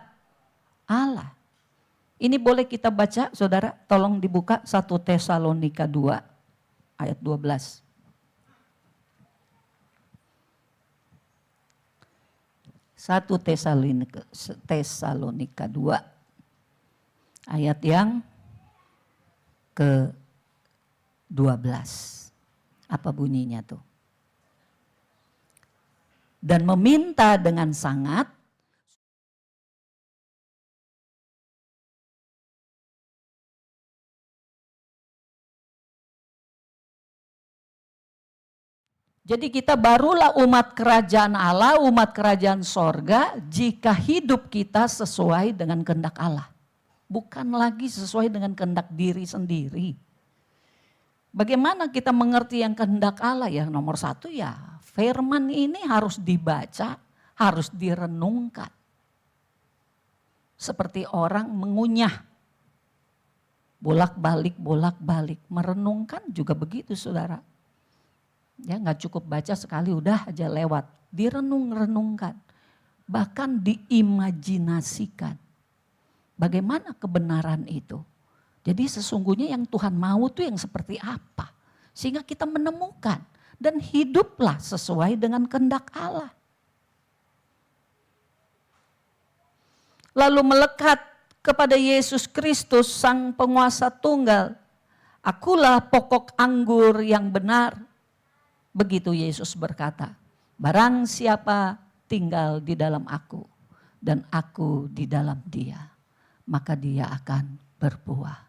Allah. Ini boleh kita baca, saudara, tolong dibuka 1 Tesalonika 2 ayat 12. 1 Tesalonika 2 ayat yang ke-12. Apa bunyinya tuh? Dan meminta dengan sangat jadi kita barulah umat kerajaan Allah, umat kerajaan sorga jika hidup kita sesuai dengan kehendak Allah. Bukan lagi sesuai dengan kehendak diri sendiri. Bagaimana kita mengerti yang kehendak Allah? Ya nomor satu ya firman ini harus dibaca, harus direnungkan. Seperti orang mengunyah. Bolak-balik, merenungkan juga begitu saudara. Ya nggak cukup baca sekali udah aja lewat. Direnung-renungkan. Bahkan diimajinasikan. Bagaimana kebenaran itu? Jadi sesungguhnya yang Tuhan mau tuh yang seperti apa? Sehingga kita menemukan dan hiduplah sesuai dengan kehendak Allah. Lalu melekat kepada Yesus Kristus sang penguasa tunggal. Akulah pokok anggur yang benar. Begitu Yesus berkata, barang siapa tinggal di dalam aku dan aku di dalam dia, maka dia akan berbuah.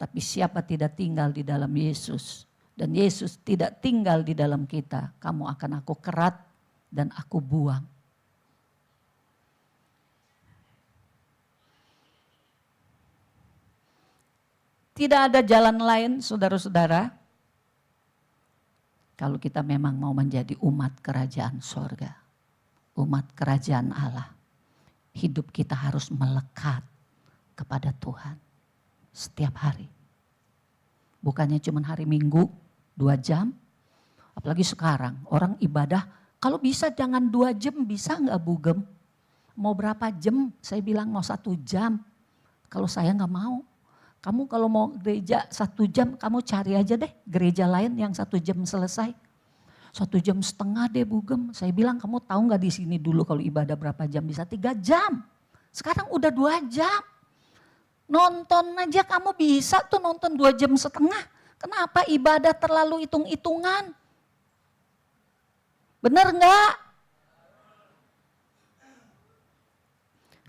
Tapi siapa tidak tinggal di dalam Yesus dan Yesus tidak tinggal di dalam kita, kamu akan aku kerat dan aku buang. Tidak ada jalan lain saudara-saudara. Kalau kita memang mau menjadi umat kerajaan sorga. Umat kerajaan Allah. Hidup kita harus melekat kepada Tuhan. Setiap hari. Bukannya cuma hari Minggu 2 jam. Apalagi sekarang orang ibadah. Kalau bisa jangan 2 jam, bisa gak Bugem? Mau berapa jam? Saya bilang mau 1 jam. Kalau saya gak mau. Kamu kalau mau gereja 1 jam, kamu cari aja deh gereja lain yang 1 jam selesai. 1,5 jam deh Bugem. Saya bilang kamu tahu gak di sini dulu kalau ibadah berapa jam? Bisa 3 jam. Sekarang udah 2 jam. Nonton aja kamu bisa tuh nonton 2,5 jam. Kenapa ibadah terlalu hitung-hitungan? Bener gak?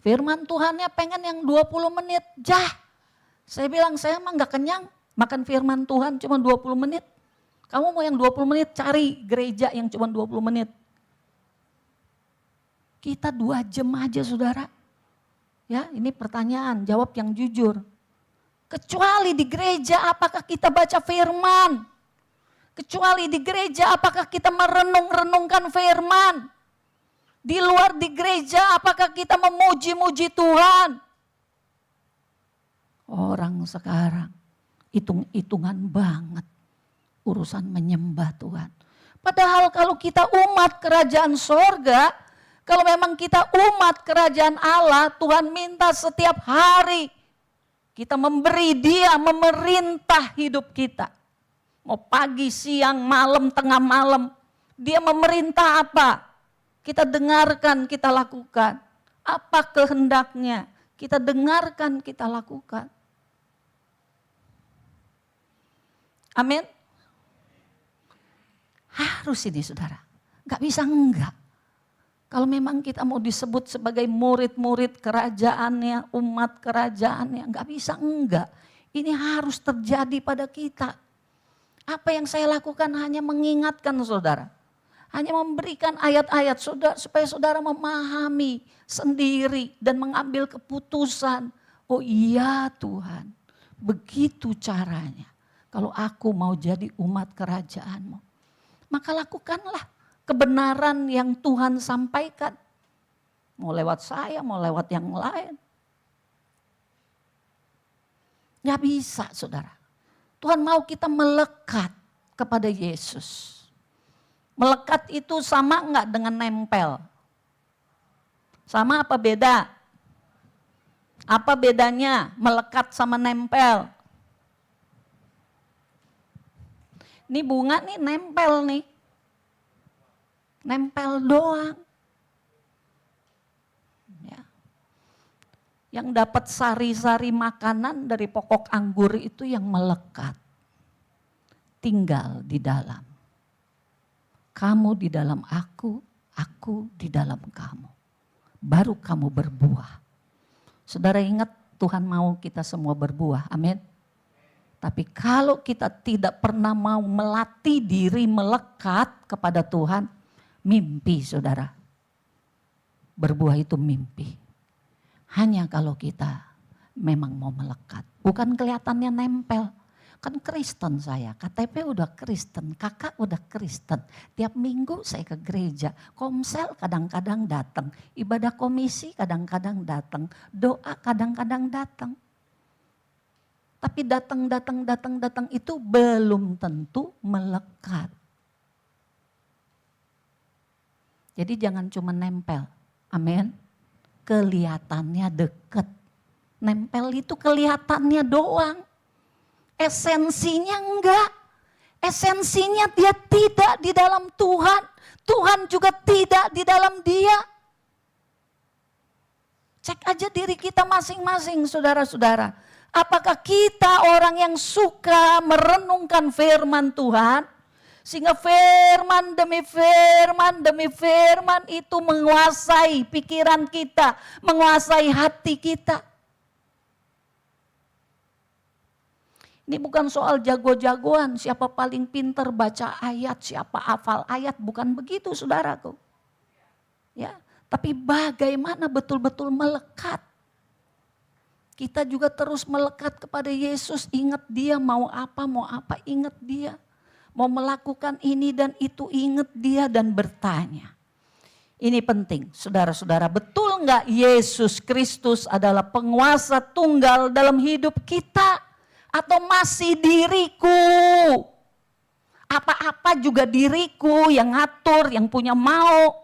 Firman Tuhannya pengen yang 20 menit. Saya bilang saya emang gak kenyang makan firman Tuhan cuma 20 menit. Kamu mau yang 20 menit cari gereja yang cuma 20 menit. Kita 2 jam aja saudara. Ya ini pertanyaan, jawab yang jujur. Kecuali di gereja apakah kita baca firman? Kecuali di gereja apakah kita merenung-renungkan firman? Di luar di gereja apakah kita memuji-muji Tuhan? Orang sekarang hitung-hitungan banget urusan menyembah Tuhan. Padahal kalau kita umat kerajaan sorga, kalau memang kita umat kerajaan Allah, Tuhan minta setiap hari kita memberi Dia memerintah hidup kita. Mau pagi, siang, malam, tengah malam, Dia memerintah apa? Kita dengarkan, kita lakukan. Apa kehendaknya? Kita dengarkan, kita lakukan. Amin. Harus ini saudara. Gak bisa enggak. Kalau memang kita mau disebut sebagai murid-murid kerajaannya, umat kerajaannya, gak bisa enggak. Ini harus terjadi pada kita. Apa yang saya lakukan hanya mengingatkan saudara. Hanya memberikan ayat-ayat supaya saudara memahami sendiri dan mengambil keputusan. Oh iya Tuhan, begitu caranya. Kalau aku mau jadi umat kerajaan-Mu, maka lakukanlah kebenaran yang Tuhan sampaikan. Mau lewat saya, mau lewat yang lain. Gak bisa saudara. Tuhan mau kita melekat kepada Yesus. Melekat itu sama enggak dengan nempel? Sama apa beda? Apa bedanya melekat sama nempel? Ini bunga nih nempel nih. Nempel doang. Ya. Yang dapat sari-sari makanan dari pokok anggur itu yang melekat. Tinggal di dalam. Kamu di dalam aku di dalam kamu. Baru kamu berbuah. Saudara ingat Tuhan mau kita semua berbuah, amin. Tapi kalau kita tidak pernah mau melatih diri melekat kepada Tuhan, mimpi saudara. Berbuah itu mimpi. Hanya kalau kita memang mau melekat. Bukan kelihatannya nempel. Kan Kristen saya, KTP udah Kristen, kakak udah Kristen. Tiap minggu saya ke gereja, komsel kadang-kadang datang, ibadah komisi kadang-kadang datang, doa kadang-kadang datang. Tapi datang itu belum tentu melekat. Jadi jangan cuma nempel, amin. Kelihatannya deket. Nempel itu kelihatannya doang. Esensinya enggak. Esensinya dia tidak di dalam Tuhan. Tuhan juga tidak di dalam dia. Cek aja diri kita masing-masing saudara-saudara. Apakah kita orang yang suka merenungkan firman Tuhan? Sehingga firman demi firman itu menguasai pikiran kita, menguasai hati kita. Ini bukan soal jago-jagoan, siapa paling pintar baca ayat, siapa hafal ayat, bukan begitu saudaraku. Ya, tapi bagaimana betul-betul melekat. Kita juga terus melekat kepada Yesus, ingat dia mau apa, ingat dia. Mau melakukan ini dan itu, ingat dia dan bertanya. Ini penting, saudara-saudara, betul enggak Yesus Kristus adalah penguasa tunggal dalam hidup kita? Atau masih diriku? Apa-apa juga diriku yang ngatur, yang punya mau.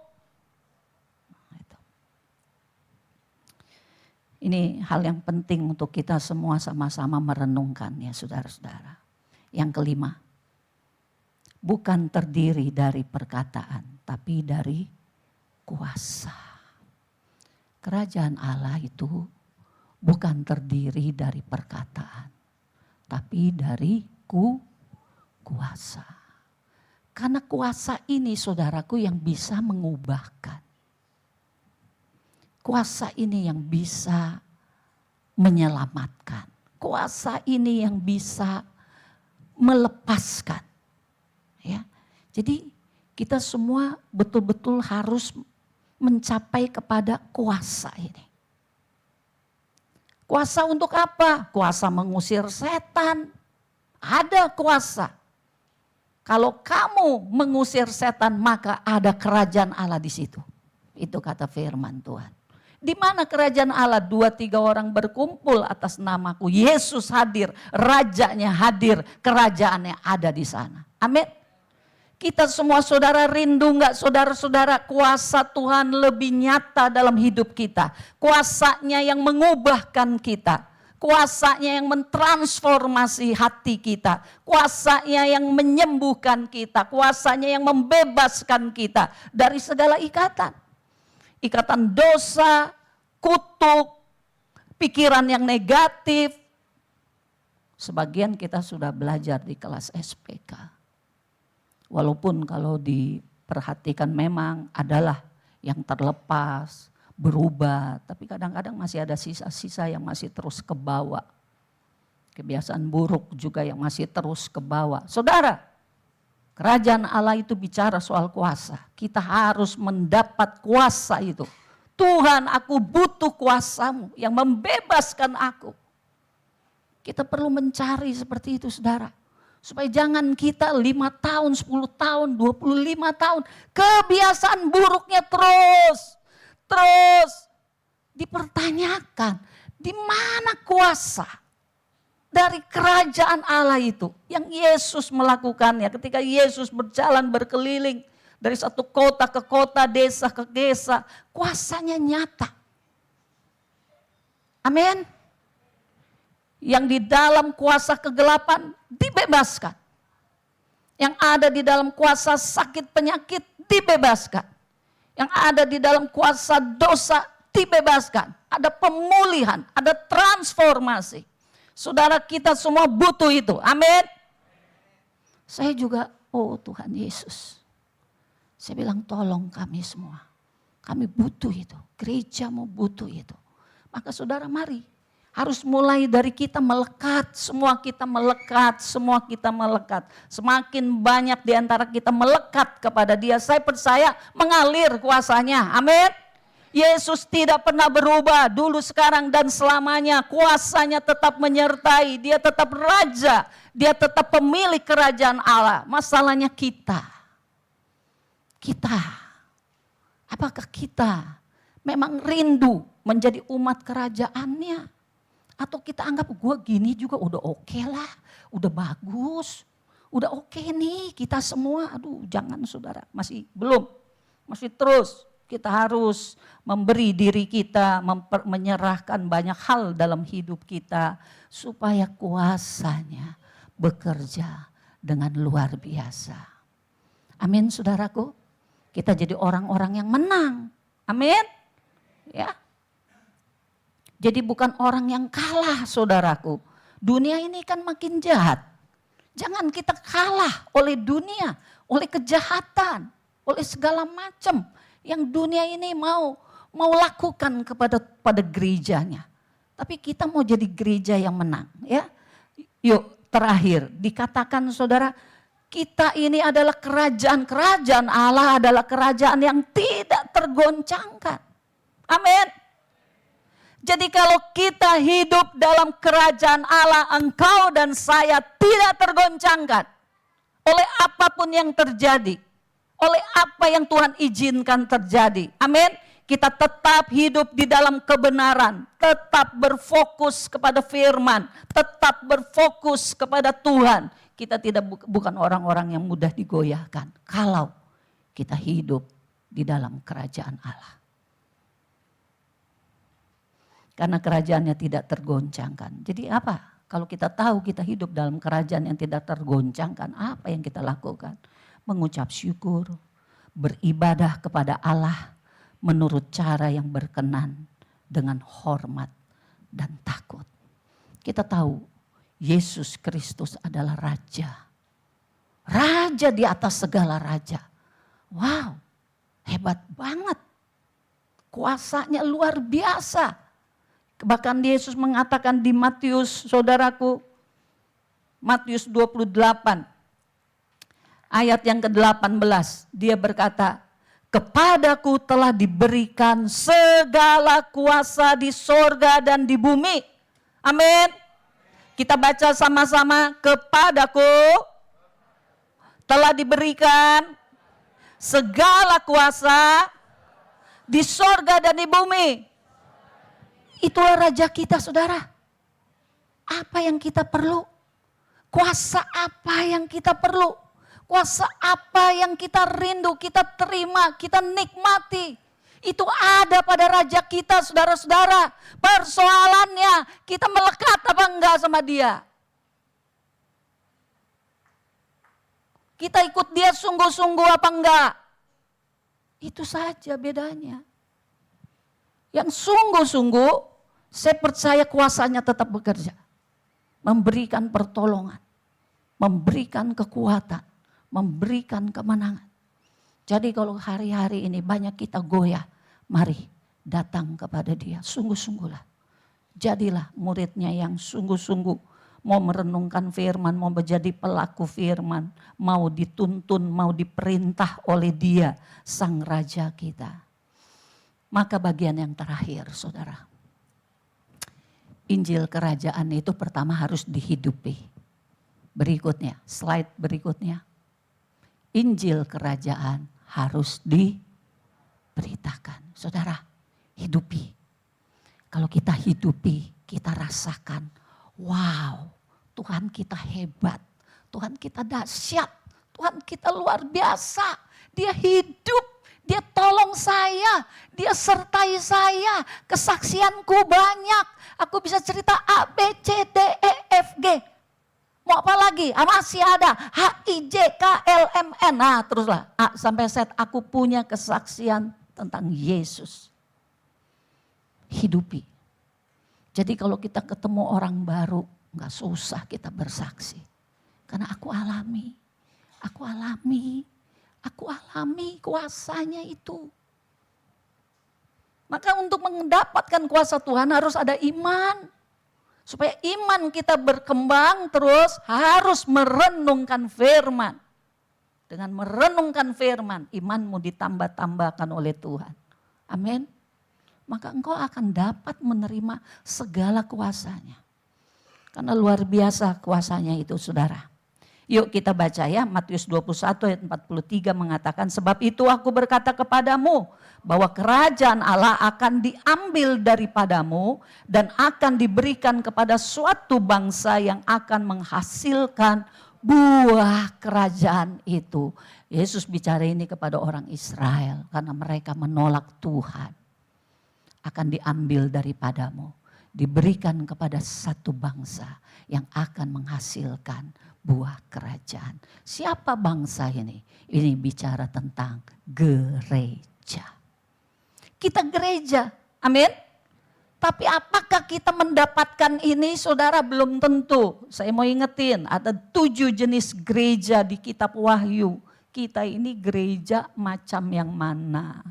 Ini hal yang penting untuk kita semua sama-sama merenungkan ya saudara-saudara. Yang kelima, bukan terdiri dari perkataan, tapi dari kuasa. Kerajaan Allah itu bukan terdiri dari perkataan, tapi dari kuasa. Karena kuasa ini saudaraku yang bisa mengubahkan. Kuasa ini yang bisa menyelamatkan. Kuasa ini yang bisa melepaskan. Ya. Jadi kita semua betul-betul harus mencapai kepada kuasa ini. Kuasa untuk apa? Kuasa mengusir setan. Ada kuasa. Kalau kamu mengusir setan maka ada kerajaan Allah di situ. Itu kata firman Tuhan. Di mana kerajaan Allah? 2-3 orang berkumpul atas namaku. Yesus hadir, rajanya hadir, kerajaannya ada di sana. Amin. Kita semua saudara rindu enggak saudara-saudara kuasa Tuhan lebih nyata dalam hidup kita. Kuasanya yang mengubahkan kita. Kuasanya yang mentransformasi hati kita. Kuasanya yang menyembuhkan kita. Kuasanya yang membebaskan kita dari segala ikatan. Ikatan dosa, kutuk, pikiran yang negatif. Sebagian kita sudah belajar di kelas SPK. Walaupun kalau diperhatikan memang adalah yang terlepas, berubah. Tapi kadang-kadang masih ada sisa-sisa yang masih terus ke bawah. Kebiasaan buruk juga yang masih terus ke bawah. Saudara, kerajaan Allah itu bicara soal kuasa. Kita harus mendapat kuasa itu. Tuhan, aku butuh kuasamu yang membebaskan aku. Kita perlu mencari seperti itu saudara. Supaya jangan kita 5 tahun, 10 tahun, 25 tahun. Kebiasaan buruknya terus dipertanyakan. Di mana kuasa? Dari kerajaan Allah itu yang Yesus melakukannya ketika Yesus berjalan berkeliling dari satu kota ke kota, desa ke desa, kuasanya nyata. Amin. Yang di dalam kuasa kegelapan dibebaskan. Yang ada di dalam kuasa sakit penyakit dibebaskan. Yang ada di dalam kuasa dosa dibebaskan. Ada pemulihan, ada transformasi. Saudara kita semua butuh itu. Amin. Saya juga, oh Tuhan Yesus. Saya bilang tolong kami semua. Kami butuh itu. Gerejamu butuh itu. Maka saudara mari. Harus mulai dari kita melekat. Semua kita melekat. Semua kita melekat. Semakin banyak di antara kita melekat kepada dia. Saya percaya mengalir kuasanya. Amin. Yesus tidak pernah berubah dulu, sekarang, dan selamanya. Kuasanya tetap menyertai, dia tetap raja, dia tetap pemilik kerajaan Allah. Masalahnya kita, apakah kita memang rindu menjadi umat kerajaannya? Atau kita anggap gue gini juga udah oke lah, udah bagus, udah oke nih kita semua. Aduh jangan saudara, masih belum, masih terus. Kita harus memberi diri kita, menyerahkan banyak hal dalam hidup kita supaya kuasanya bekerja dengan luar biasa. Amin saudaraku. Kita jadi orang-orang yang menang. Amin. Ya. Jadi bukan orang yang kalah saudaraku. Dunia ini kan makin jahat. Jangan kita kalah oleh dunia, oleh kejahatan, oleh segala macam yang dunia ini mau lakukan pada gerejanya. Tapi kita mau jadi gereja yang menang, ya. Yuk, terakhir dikatakan saudara, kita ini adalah kerajaan Allah, adalah kerajaan yang tidak tergoncangkan. Amin. Jadi kalau kita hidup dalam kerajaan Allah, engkau dan saya tidak tergoncangkan oleh apapun yang terjadi, oleh apa yang Tuhan izinkan terjadi. Amin. Kita tetap hidup di dalam kebenaran, tetap berfokus kepada firman, tetap berfokus kepada Tuhan. Kita bukan orang-orang yang mudah digoyahkan kalau kita hidup di dalam kerajaan Allah. Karena kerajaannya tidak tergoncangkan. Jadi apa? Kalau kita tahu kita hidup dalam kerajaan yang tidak tergoncangkan, apa yang kita lakukan? Mengucap syukur, beribadah kepada Allah menurut cara yang berkenan dengan hormat dan takut. Kita tahu Yesus Kristus adalah Raja. Raja di atas segala raja. Wow, hebat banget. Kuasanya luar biasa. Bahkan Yesus mengatakan di Matius, saudaraku, Matius 28 ayat yang ke-18, dia berkata, kepadaku telah diberikan segala kuasa di sorga dan di bumi. Amin. Kita baca sama-sama, kepadaku telah diberikan segala kuasa di sorga dan di bumi. Itulah raja kita saudara. Apa yang kita perlu? Kuasa apa yang kita perlu? Kuasa apa yang kita rindu, kita terima, kita nikmati. Itu ada pada raja kita saudara-saudara. Persoalannya kita melekat apa enggak sama dia. Kita ikut dia sungguh-sungguh apa enggak. Itu saja bedanya. Yang sungguh-sungguh, saya percaya kuasanya tetap bekerja. Memberikan pertolongan, memberikan kekuatan, memberikan kemenangan. Jadi kalau hari-hari ini banyak kita goyah, mari datang kepada dia, sungguh-sungguhlah. Jadilah muridnya yang sungguh-sungguh mau merenungkan firman, mau menjadi pelaku firman, mau dituntun, mau diperintah oleh dia, sang raja kita. Maka bagian yang terakhir saudara, Injil kerajaan itu pertama harus dihidupi. Berikutnya, slide berikutnya. Injil kerajaan harus diberitakan. Saudara, hidupi. Kalau kita hidupi, kita rasakan, wow, Tuhan kita hebat, Tuhan kita dahsyat, Tuhan kita luar biasa. Dia hidup. Dia tolong saya, dia sertai saya, kesaksianku banyak. Aku bisa cerita A, B, C, D, E, F, G. Mau apa lagi? Masih ada H, I, J, K, L, M, N. Nah teruslah A sampai Z. Aku punya kesaksian tentang Yesus. Hidupi. Jadi kalau kita ketemu orang baru, gak susah kita bersaksi. Karena aku alami kuasanya itu. Maka untuk mendapatkan kuasa Tuhan harus ada iman. Supaya iman kita berkembang terus harus merenungkan firman. Dengan merenungkan firman, imanmu ditambah-tambahkan oleh Tuhan. Amin. maka engkau akan dapat menerima segala kuasanya. Karena luar biasa kuasanya itu saudara. Yuk kita baca ya, Matius 21 ayat 43 mengatakan, sebab itu aku berkata kepadamu bahwa kerajaan Allah akan diambil daripadamu dan akan diberikan kepada suatu bangsa yang akan menghasilkan buah kerajaan itu. Yesus bicara ini kepada orang Israel karena mereka menolak Tuhan. Akan diambil daripadamu, diberikan kepada satu bangsa yang akan menghasilkan buah kerajaan. Siapa bangsa ini? Ini bicara tentang gereja. Kita gereja, amin. Tapi apakah kita mendapatkan ini? Saudara, belum tentu. Saya mau ingetin, ada 7 jenis gereja di kitab Wahyu. Kita ini gereja macam yang mana?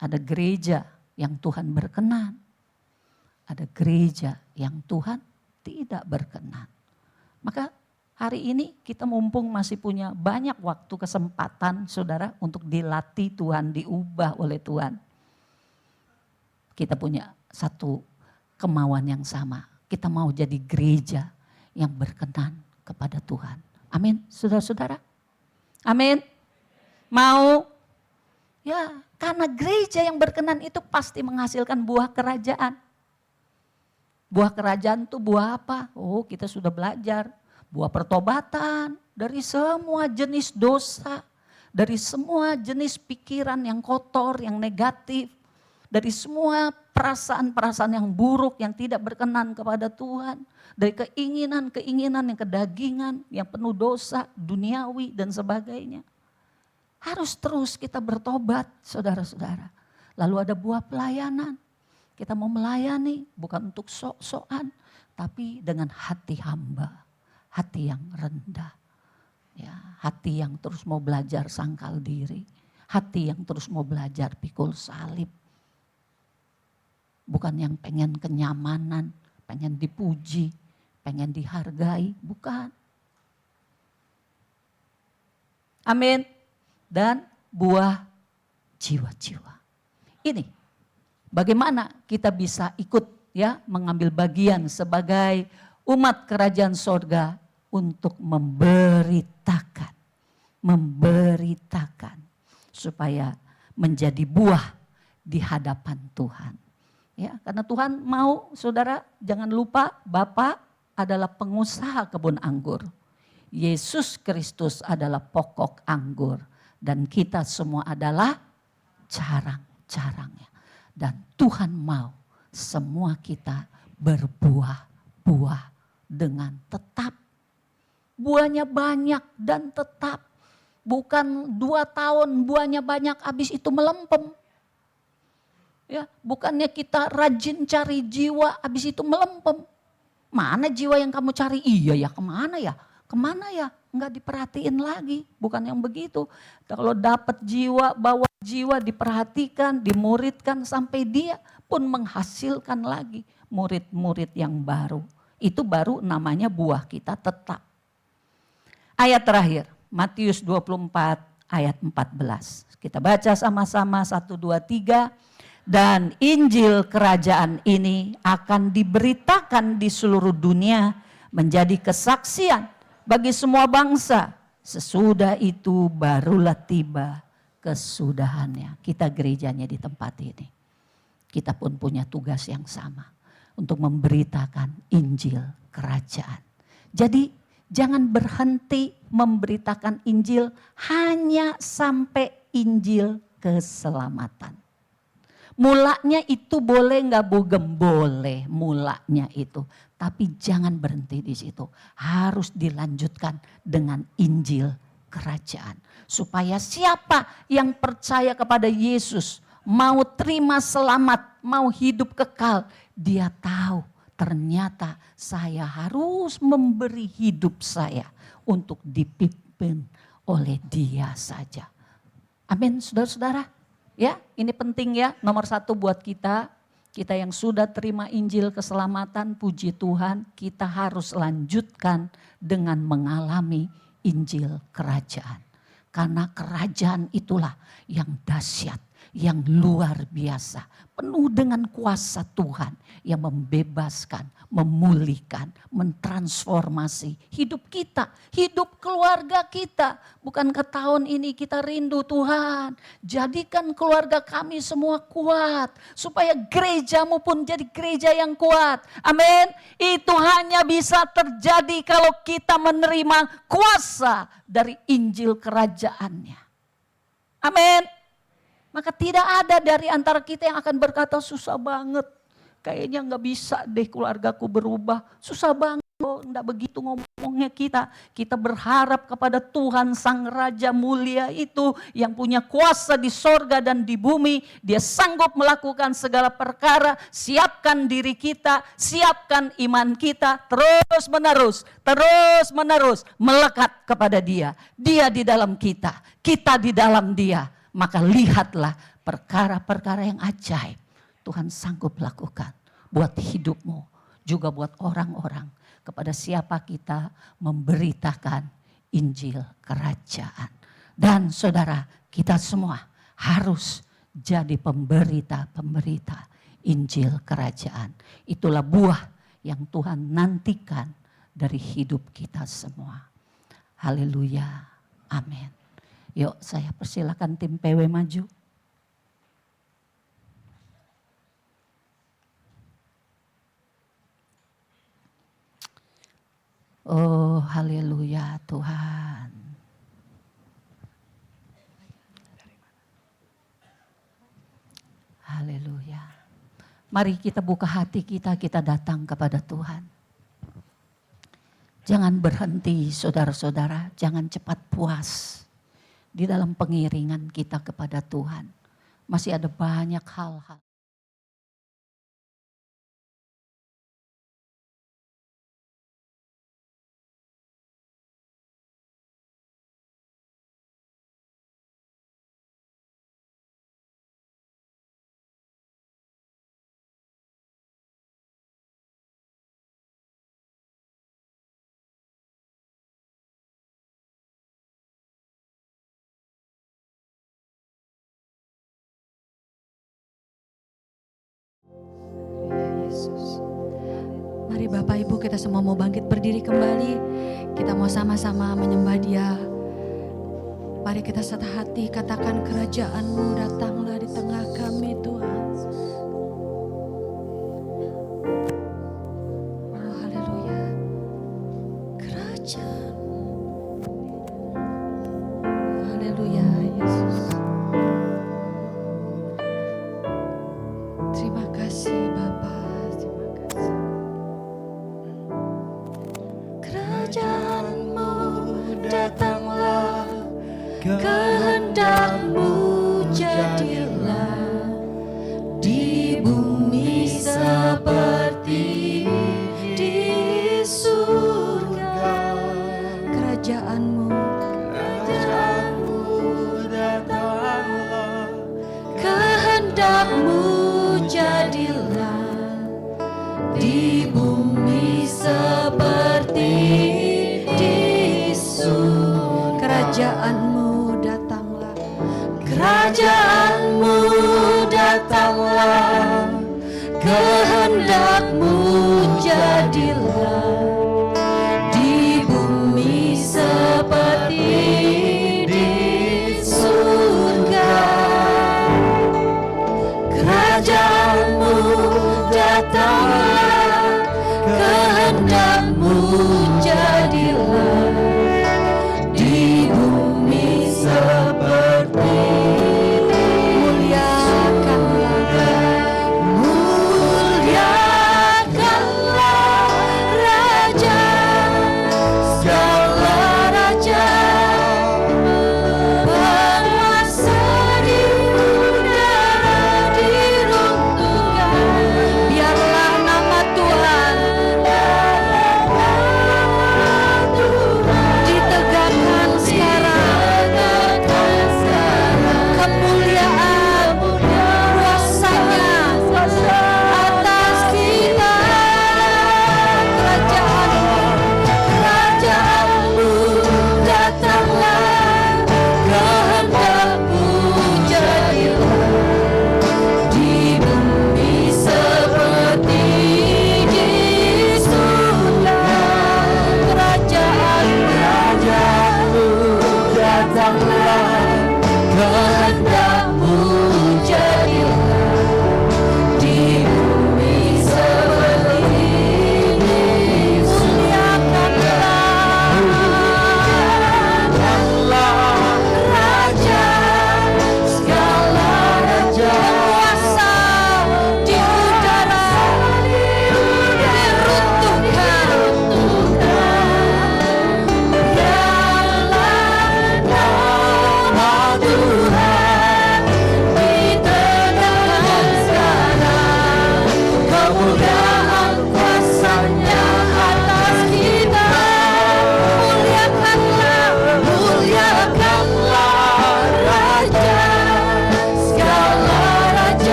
Ada gereja yang Tuhan berkenan. Ada gereja yang Tuhan tidak berkenan. Maka hari ini kita mumpung masih punya banyak waktu kesempatan saudara untuk dilatih Tuhan, diubah oleh Tuhan. Kita punya satu kemauan yang sama. Kita mau jadi gereja yang berkenan kepada Tuhan. Amin, saudara-saudara. Amin. Mau? Ya, karena gereja yang berkenan itu pasti menghasilkan buah kerajaan. Buah kerajaan itu buah apa? Oh, kita sudah belajar. Buah pertobatan dari semua jenis dosa. Dari semua jenis pikiran yang kotor, yang negatif. Dari semua perasaan-perasaan yang buruk, yang tidak berkenan kepada Tuhan. Dari keinginan-keinginan yang kedagingan, yang penuh dosa, duniawi dan sebagainya. Harus terus kita bertobat saudara-saudara. Lalu ada buah pelayanan. Kita mau melayani bukan untuk sok-sokan. Tapi dengan hati hamba. Hati yang rendah. Ya, hati yang terus mau belajar sangkal diri. Hati yang terus mau belajar pikul salib. Bukan yang pengen kenyamanan. Pengen dipuji. Pengen dihargai. Bukan. Amin. Dan buah jiwa-jiwa. Ini bagaimana kita bisa ikut ya mengambil bagian sebagai umat kerajaan sorga untuk memberitakan supaya menjadi buah di hadapan Tuhan. Ya, karena Tuhan mau saudara jangan lupa Bapa adalah pengusaha kebun anggur. Yesus Kristus adalah pokok anggur. Dan kita semua adalah carang-carangnya. Dan Tuhan mau semua kita berbuah-buah dengan tetap. Buahnya banyak dan tetap. Bukan 2 tahun buahnya banyak habis itu melempem. Ya, bukannya kita rajin cari jiwa habis itu melempem. Mana jiwa yang kamu cari? Iya ya, kemana ya? Kemana ya? Enggak diperhatiin lagi, bukan yang begitu. Kalau dapat jiwa, bawa jiwa diperhatikan, dimuridkan sampai dia pun menghasilkan lagi murid-murid yang baru. Itu baru namanya buah kita tetap. Ayat terakhir, Matius 24 ayat 14. Kita baca sama-sama 1, 2, 3. Dan Injil kerajaan ini akan diberitakan di seluruh dunia menjadi kesaksian bagi semua bangsa. Sesudah itu barulah tiba kesudahannya. Kita gerejanya di tempat ini. Kita pun punya tugas yang sama. Untuk memberitakan Injil kerajaan. Jadi jangan berhenti memberitakan Injil hanya sampai Injil keselamatan. Mulanya itu boleh nggak Bugem? Boleh mulanya itu. Tapi jangan berhenti di situ. Harus dilanjutkan dengan Injil kerajaan. Supaya siapa yang percaya kepada Yesus, mau terima selamat, mau hidup kekal, dia tahu ternyata saya harus memberi hidup saya untuk dipimpin oleh Dia saja. Amin, saudara-saudara. Ya, ini penting ya, nomor 1 buat kita yang sudah terima Injil keselamatan, puji Tuhan, kita harus lanjutkan dengan mengalami Injil kerajaan. Karena kerajaan itulah yang dahsyat, yang luar biasa. Penuh dengan kuasa Tuhan yang membebaskan, memulihkan, mentransformasi hidup kita, hidup keluarga kita. Bukankah tahun ini kita rindu Tuhan, jadikan keluarga kami semua kuat. Supaya gerejamu pun jadi gereja yang kuat. Amin. Itu hanya bisa terjadi kalau kita menerima kuasa dari Injil kerajaannya. Amin. Maka tidak ada dari antara kita yang akan berkata susah banget. Kayaknya gak bisa deh keluargaku berubah. Susah banget. Oh, enggak begitu ngomongnya kita. Kita berharap kepada Tuhan Sang Raja mulia itu yang punya kuasa di sorga dan di bumi. Dia sanggup melakukan segala perkara. Siapkan diri kita, siapkan iman kita terus menerus melekat kepada Dia. Dia di dalam kita di dalam Dia. Maka lihatlah perkara-perkara yang ajaib Tuhan sanggup lakukan buat hidupmu, juga buat orang-orang kepada siapa kita memberitakan Injil kerajaan. Dan saudara, kita semua harus jadi pemberita-pemberita Injil kerajaan. Itulah buah yang Tuhan nantikan dari hidup kita semua. Haleluya, amin. Yuk saya persilakan tim PW maju. Oh haleluya Tuhan. Haleluya. Mari kita buka hati kita datang kepada Tuhan. Jangan berhenti saudara-saudara, jangan cepat puas. Di dalam pengiringan kita kepada Tuhan. Masih ada banyak hal-hal. Yesus. Mari Bapak Ibu kita semua mau bangkit berdiri kembali. Kita mau sama-sama menyembah Dia. Mari kita satu hati katakan kerajaan-Mu datanglah di tengah kami Tuhan. Oh haleluya. Kerajaan-Mu. Oh, haleluya Yesus. Terima kasih Bapa. Kerajaan-Mu datanglah, kehendak-Mu jadilah di bumi seperti di surga. Kerajaan-Mu datanglah, kehendak-Mu jadilah di bumi seperti di surga. Kerajaan-Mu datanglah, kerajaan-Mu datanglah, kehendak-Mu jadilah di bumi seperti di surga. Kerajaan-Mu datanglah, kehendak-Mu jadilah di bumi seperti muliakanlah, muliakanlah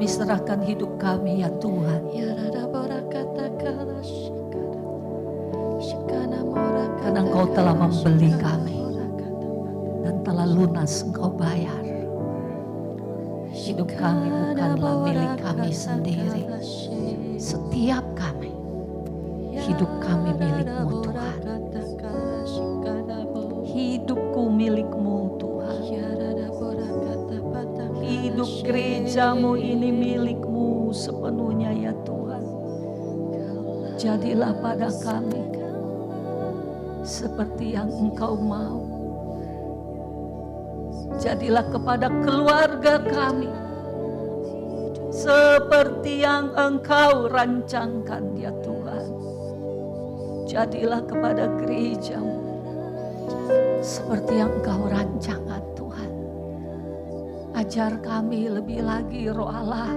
Kami serahkan hidup kami ya Tuhan. Karena Engkau telah membeli kami dan telah lunas Engkau bayar. Hidup kami bukanlah milik kami sendiri. Setiap kami, hidup kami milik-Mu Tuhan. Hidupku milik-Mu Tuhan. Hidup gereja-Mu ini milik-Mu sepenuhnya ya Tuhan. Jadilah pada kami seperti yang Engkau mau. Jadilah kepada keluarga kami seperti yang Engkau rancangkan ya Tuhan. Jadilah kepada gereja-Mu seperti yang Engkau rancangkan Tuhan. Ajar kami lebih lagi Roh Allah.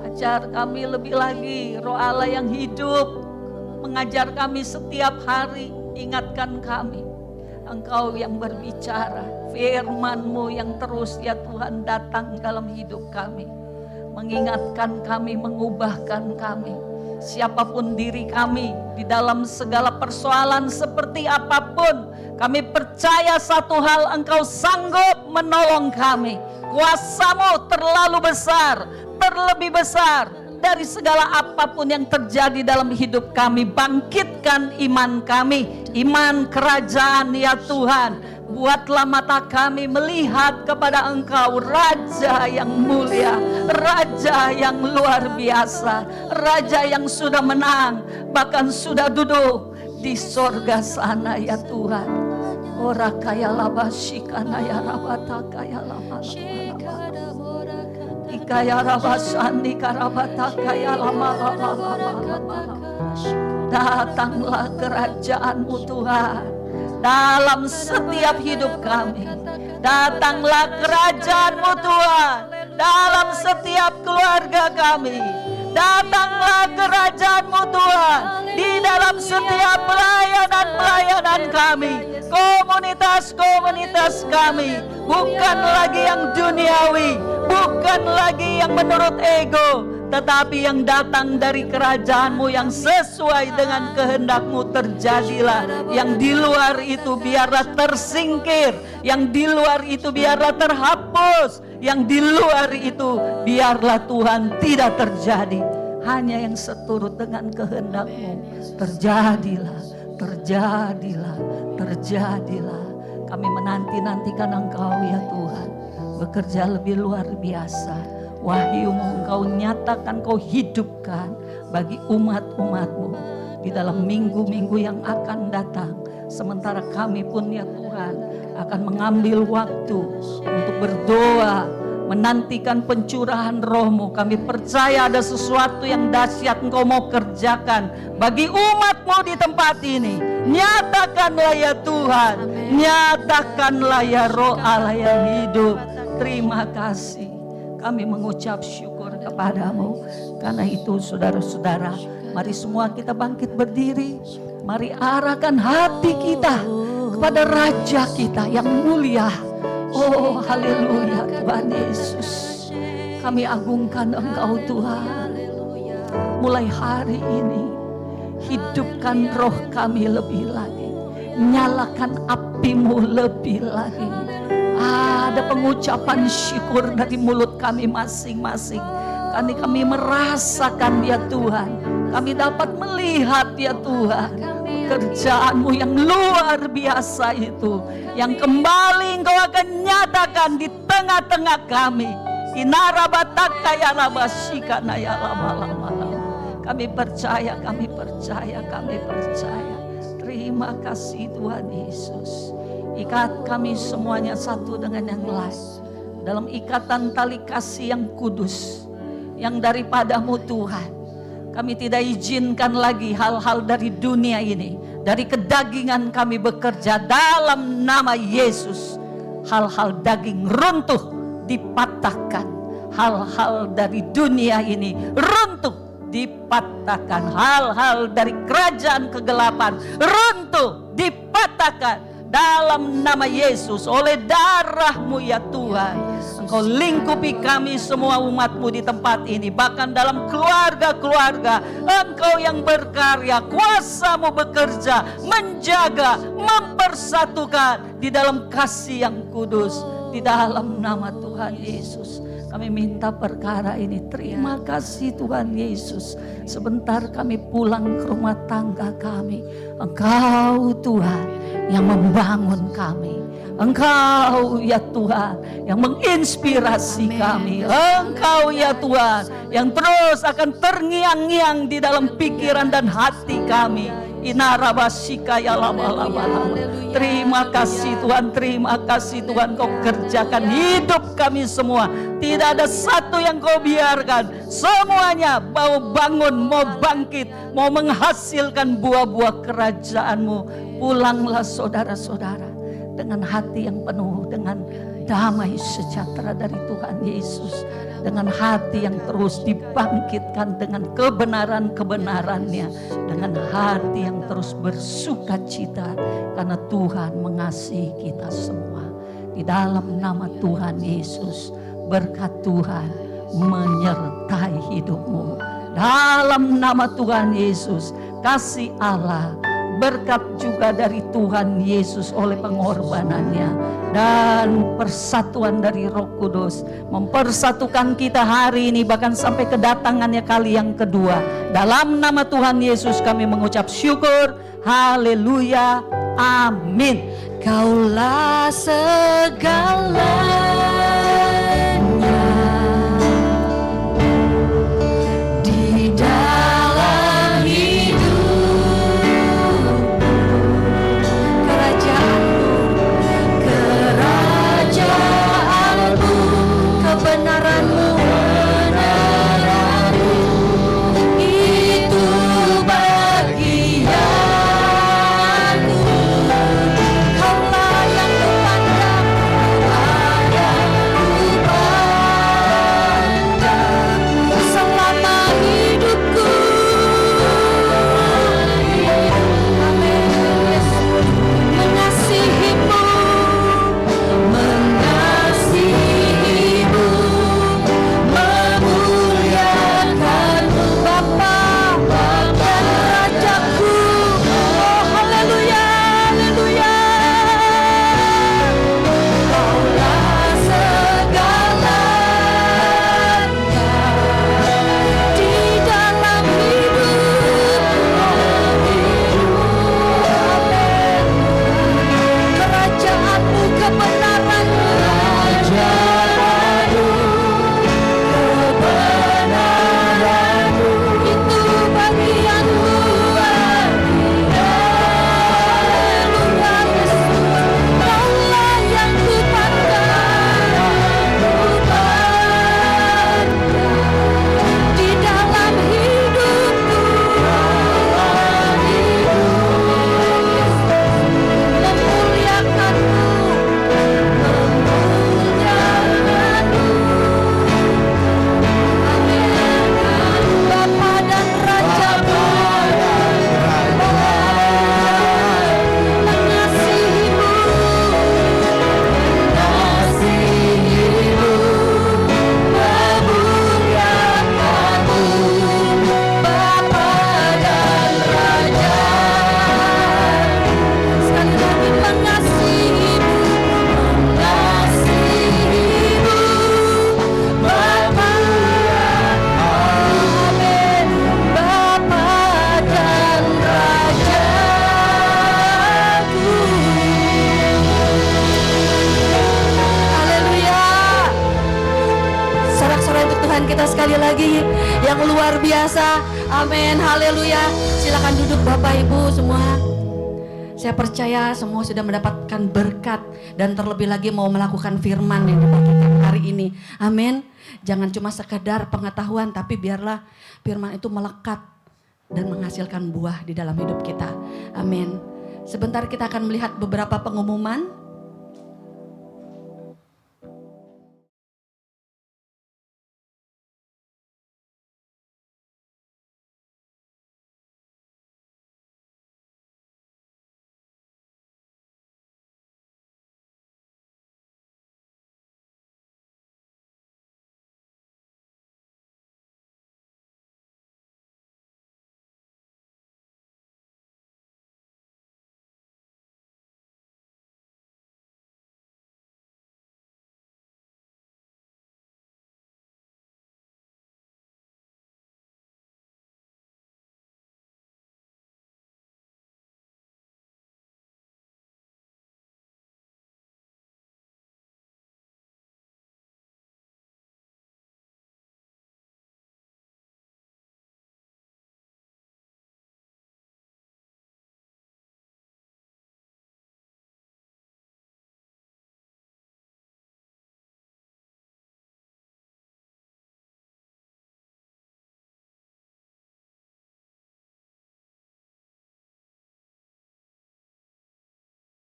Ajar kami lebih lagi Roh Allah yang hidup. Mengajar kami setiap hari. Ingatkan kami. Engkau yang berbicara. Firman-Mu yang terus ya Tuhan datang dalam hidup kami. Mengingatkan kami, mengubahkan kami. Siapapun diri kami di dalam segala persoalan seperti apapun, kami percaya satu hal, Engkau sanggup menolong kami. Kuasa-Mu terlalu besar, terlebih besar dari segala apapun yang terjadi dalam hidup kami. Bangkitkan iman kami, iman kerajaan ya Tuhan. Buatlah mata kami melihat kepada Engkau, Raja yang mulia, Raja yang luar biasa, Raja yang sudah menang, bahkan sudah duduk di sorga sana ya Tuhan. Ora kaya labashikana ya rabata kaya lama. Ikaya rabasani karabata kaya lama. Datanglah kerajaan-Mu Tuhan dalam setiap hidup kami. Datanglah kerajaan-Mu Tuhan dalam setiap keluarga kami. Datanglah kerajaan-Mu Tuhan di dalam setiap pelayanan-pelayanan kami. Komunitas-komunitas kami bukan lagi yang duniawi, bukan lagi yang menurut ego, tetapi yang datang dari kerajaan-Mu yang sesuai dengan kehendak-Mu terjadilah. Yang di luar itu biarlah tersingkir, yang di luar itu biarlah terhapus, yang di luar itu biarlah Tuhan tidak terjadi. Hanya yang seturut dengan kehendak-Mu terjadilah, terjadilah, terjadilah. Kami menanti-nantikan Engkau ya Tuhan, bekerja lebih luar biasa. Wahyu-Mu Engkau nyatakan, Engkau hidupkan bagi umat-umat-Mu di dalam minggu-minggu yang akan datang. Sementara kami pun ya Tuhan akan mengambil waktu untuk berdoa, menantikan pencurahan Roh-Mu. Kami percaya ada sesuatu yang dahsyat Engkau mau kerjakan bagi umat-Mu di tempat ini. Nyatakanlah ya Tuhan, nyatakanlah ya Roh Allah yang hidup. Terima kasih. Kami mengucap syukur kepada-Mu. Karena itu saudara-saudara, mari semua kita bangkit berdiri. Mari arahkan hati kita kepada Raja kita yang mulia. Oh haleluya Tuhan Yesus. Kami agungkan Engkau Tuhan. Mulai hari ini hidupkan roh kami lebih lagi. Nyalakan api-Mu lebih lagi. Ada pengucapan syukur dari mulut kami masing-masing. Kami merasakan ya Tuhan. Kami dapat melihat ya Tuhan pekerjaan-Mu yang luar biasa itu, yang kembali Engkau akan nyatakan di tengah-tengah kami. Kami percaya, kami percaya, kami percaya. Terima kasih Tuhan Yesus. Ikat kami semuanya satu dengan yang lain dalam ikatan tali kasih yang kudus, yang daripada-Mu Tuhan. Kami tidak izinkan lagi hal-hal dari dunia ini, dari kedagingan kami bekerja dalam nama Yesus. Hal-hal daging runtuh, dipatahkan. Hal-hal dari dunia ini runtuh, dipatahkan. Hal-hal dari kerajaan kegelapan runtuh, dipatahkan dalam nama Yesus. Oleh darah-Mu ya Tuhan, Engkau lingkupi kami semua umat-Mu di tempat ini. Bahkan dalam keluarga-keluarga, Engkau yang berkarya, kuasa-Mu bekerja, menjaga, mempersatukan di dalam kasih yang kudus. Di dalam nama Tuhan Yesus, kami minta perkara ini. Terima kasih Tuhan Yesus. Sebentar kami pulang ke rumah tangga kami. Engkau Tuhan yang membangun kami. Engkau ya Tuhan yang menginspirasi kami. Engkau ya Tuhan yang terus akan terngiang-ngiang di dalam pikiran dan hati kami. Inarabasika ya lama-lama. Terima kasih Tuhan, terima kasih Tuhan. Kau kerjakan hidup kami semua. Tidak ada satu yang Kau biarkan. Semuanya mau bangun, mau bangkit, mau menghasilkan buah-buah kerajaan-Mu. Pulanglah saudara-saudara dengan hati yang penuh dengan damai sejahtera dari Tuhan Yesus. Dengan hati yang terus dibangkitkan dengan kebenaran-kebenarannya. Dengan hati yang terus bersuka cita karena Tuhan mengasihi kita semua. Di dalam nama Tuhan Yesus, berkat Tuhan menyertai hidupmu. Dalam nama Tuhan Yesus, kasih Allah, berkat juga dari Tuhan Yesus oleh pengorbanannya dan persatuan dari Roh Kudus mempersatukan kita hari ini bahkan sampai kedatangannya kali yang kedua. Dalam nama Tuhan Yesus kami mengucap syukur. Haleluya. Amin. Kaulah segalanya di dalam hidup. Kerajaanmu, kebenaranmu, itu bagianku. Kaulah yang kupandang, selama hidupku. Amin. Yesus, mengasihimu, memuliakanmu, Bapa dan Rajaku. Oh haleluya, haleluya. Kaulah segalanya di dalam hidupku. Kerajaanmu, kebenaranmu, itu bagianmu. Haleluya Yesus, Kaulah yang kupandang, di dalam hidupku. Memuliakanmu, amin. Bapa dan Rajaku, mengasihimu, memuliakanmu, Bapa dan Raja. Sekali lagi mengasihimu, Bapa, amin, Bapa dan Rajaku. Haleluya. Sorak-sorai untuk Tuhan kita sekali lagi yang luar biasa. Amin, haleluya. Silakan duduk Bapak Ibu semua. Saya percaya semua sudah mendapatkan berkat dan terlebih lagi mau melakukan firman yang dibagikan hari ini. Amin. Jangan cuma sekedar pengetahuan, tapi biarlah firman itu melekat dan menghasilkan buah di dalam hidup kita. Amin. Sebentar kita akan melihat beberapa pengumuman.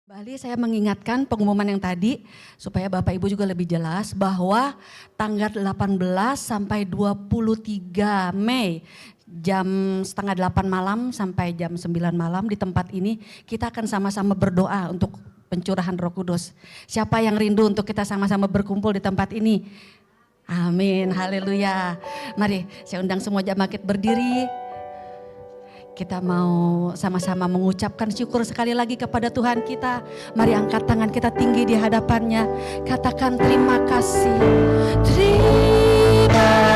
Bali, saya mengingatkan pengumuman yang tadi supaya Bapak Ibu juga lebih jelas bahwa tanggal 18 sampai 23 Mei jam setengah 8 malam sampai jam 9 malam di tempat ini kita akan sama-sama berdoa untuk pencurahan Roh Kudus. Siapa yang rindu untuk kita sama-sama berkumpul di tempat ini? Amin, haleluya. Mari saya undang semua jemaat berdiri. Kita mau sama-sama mengucapkan syukur sekali lagi kepada Tuhan kita. Mari angkat tangan kita tinggi di hadapannya. Katakan terima kasih. Terima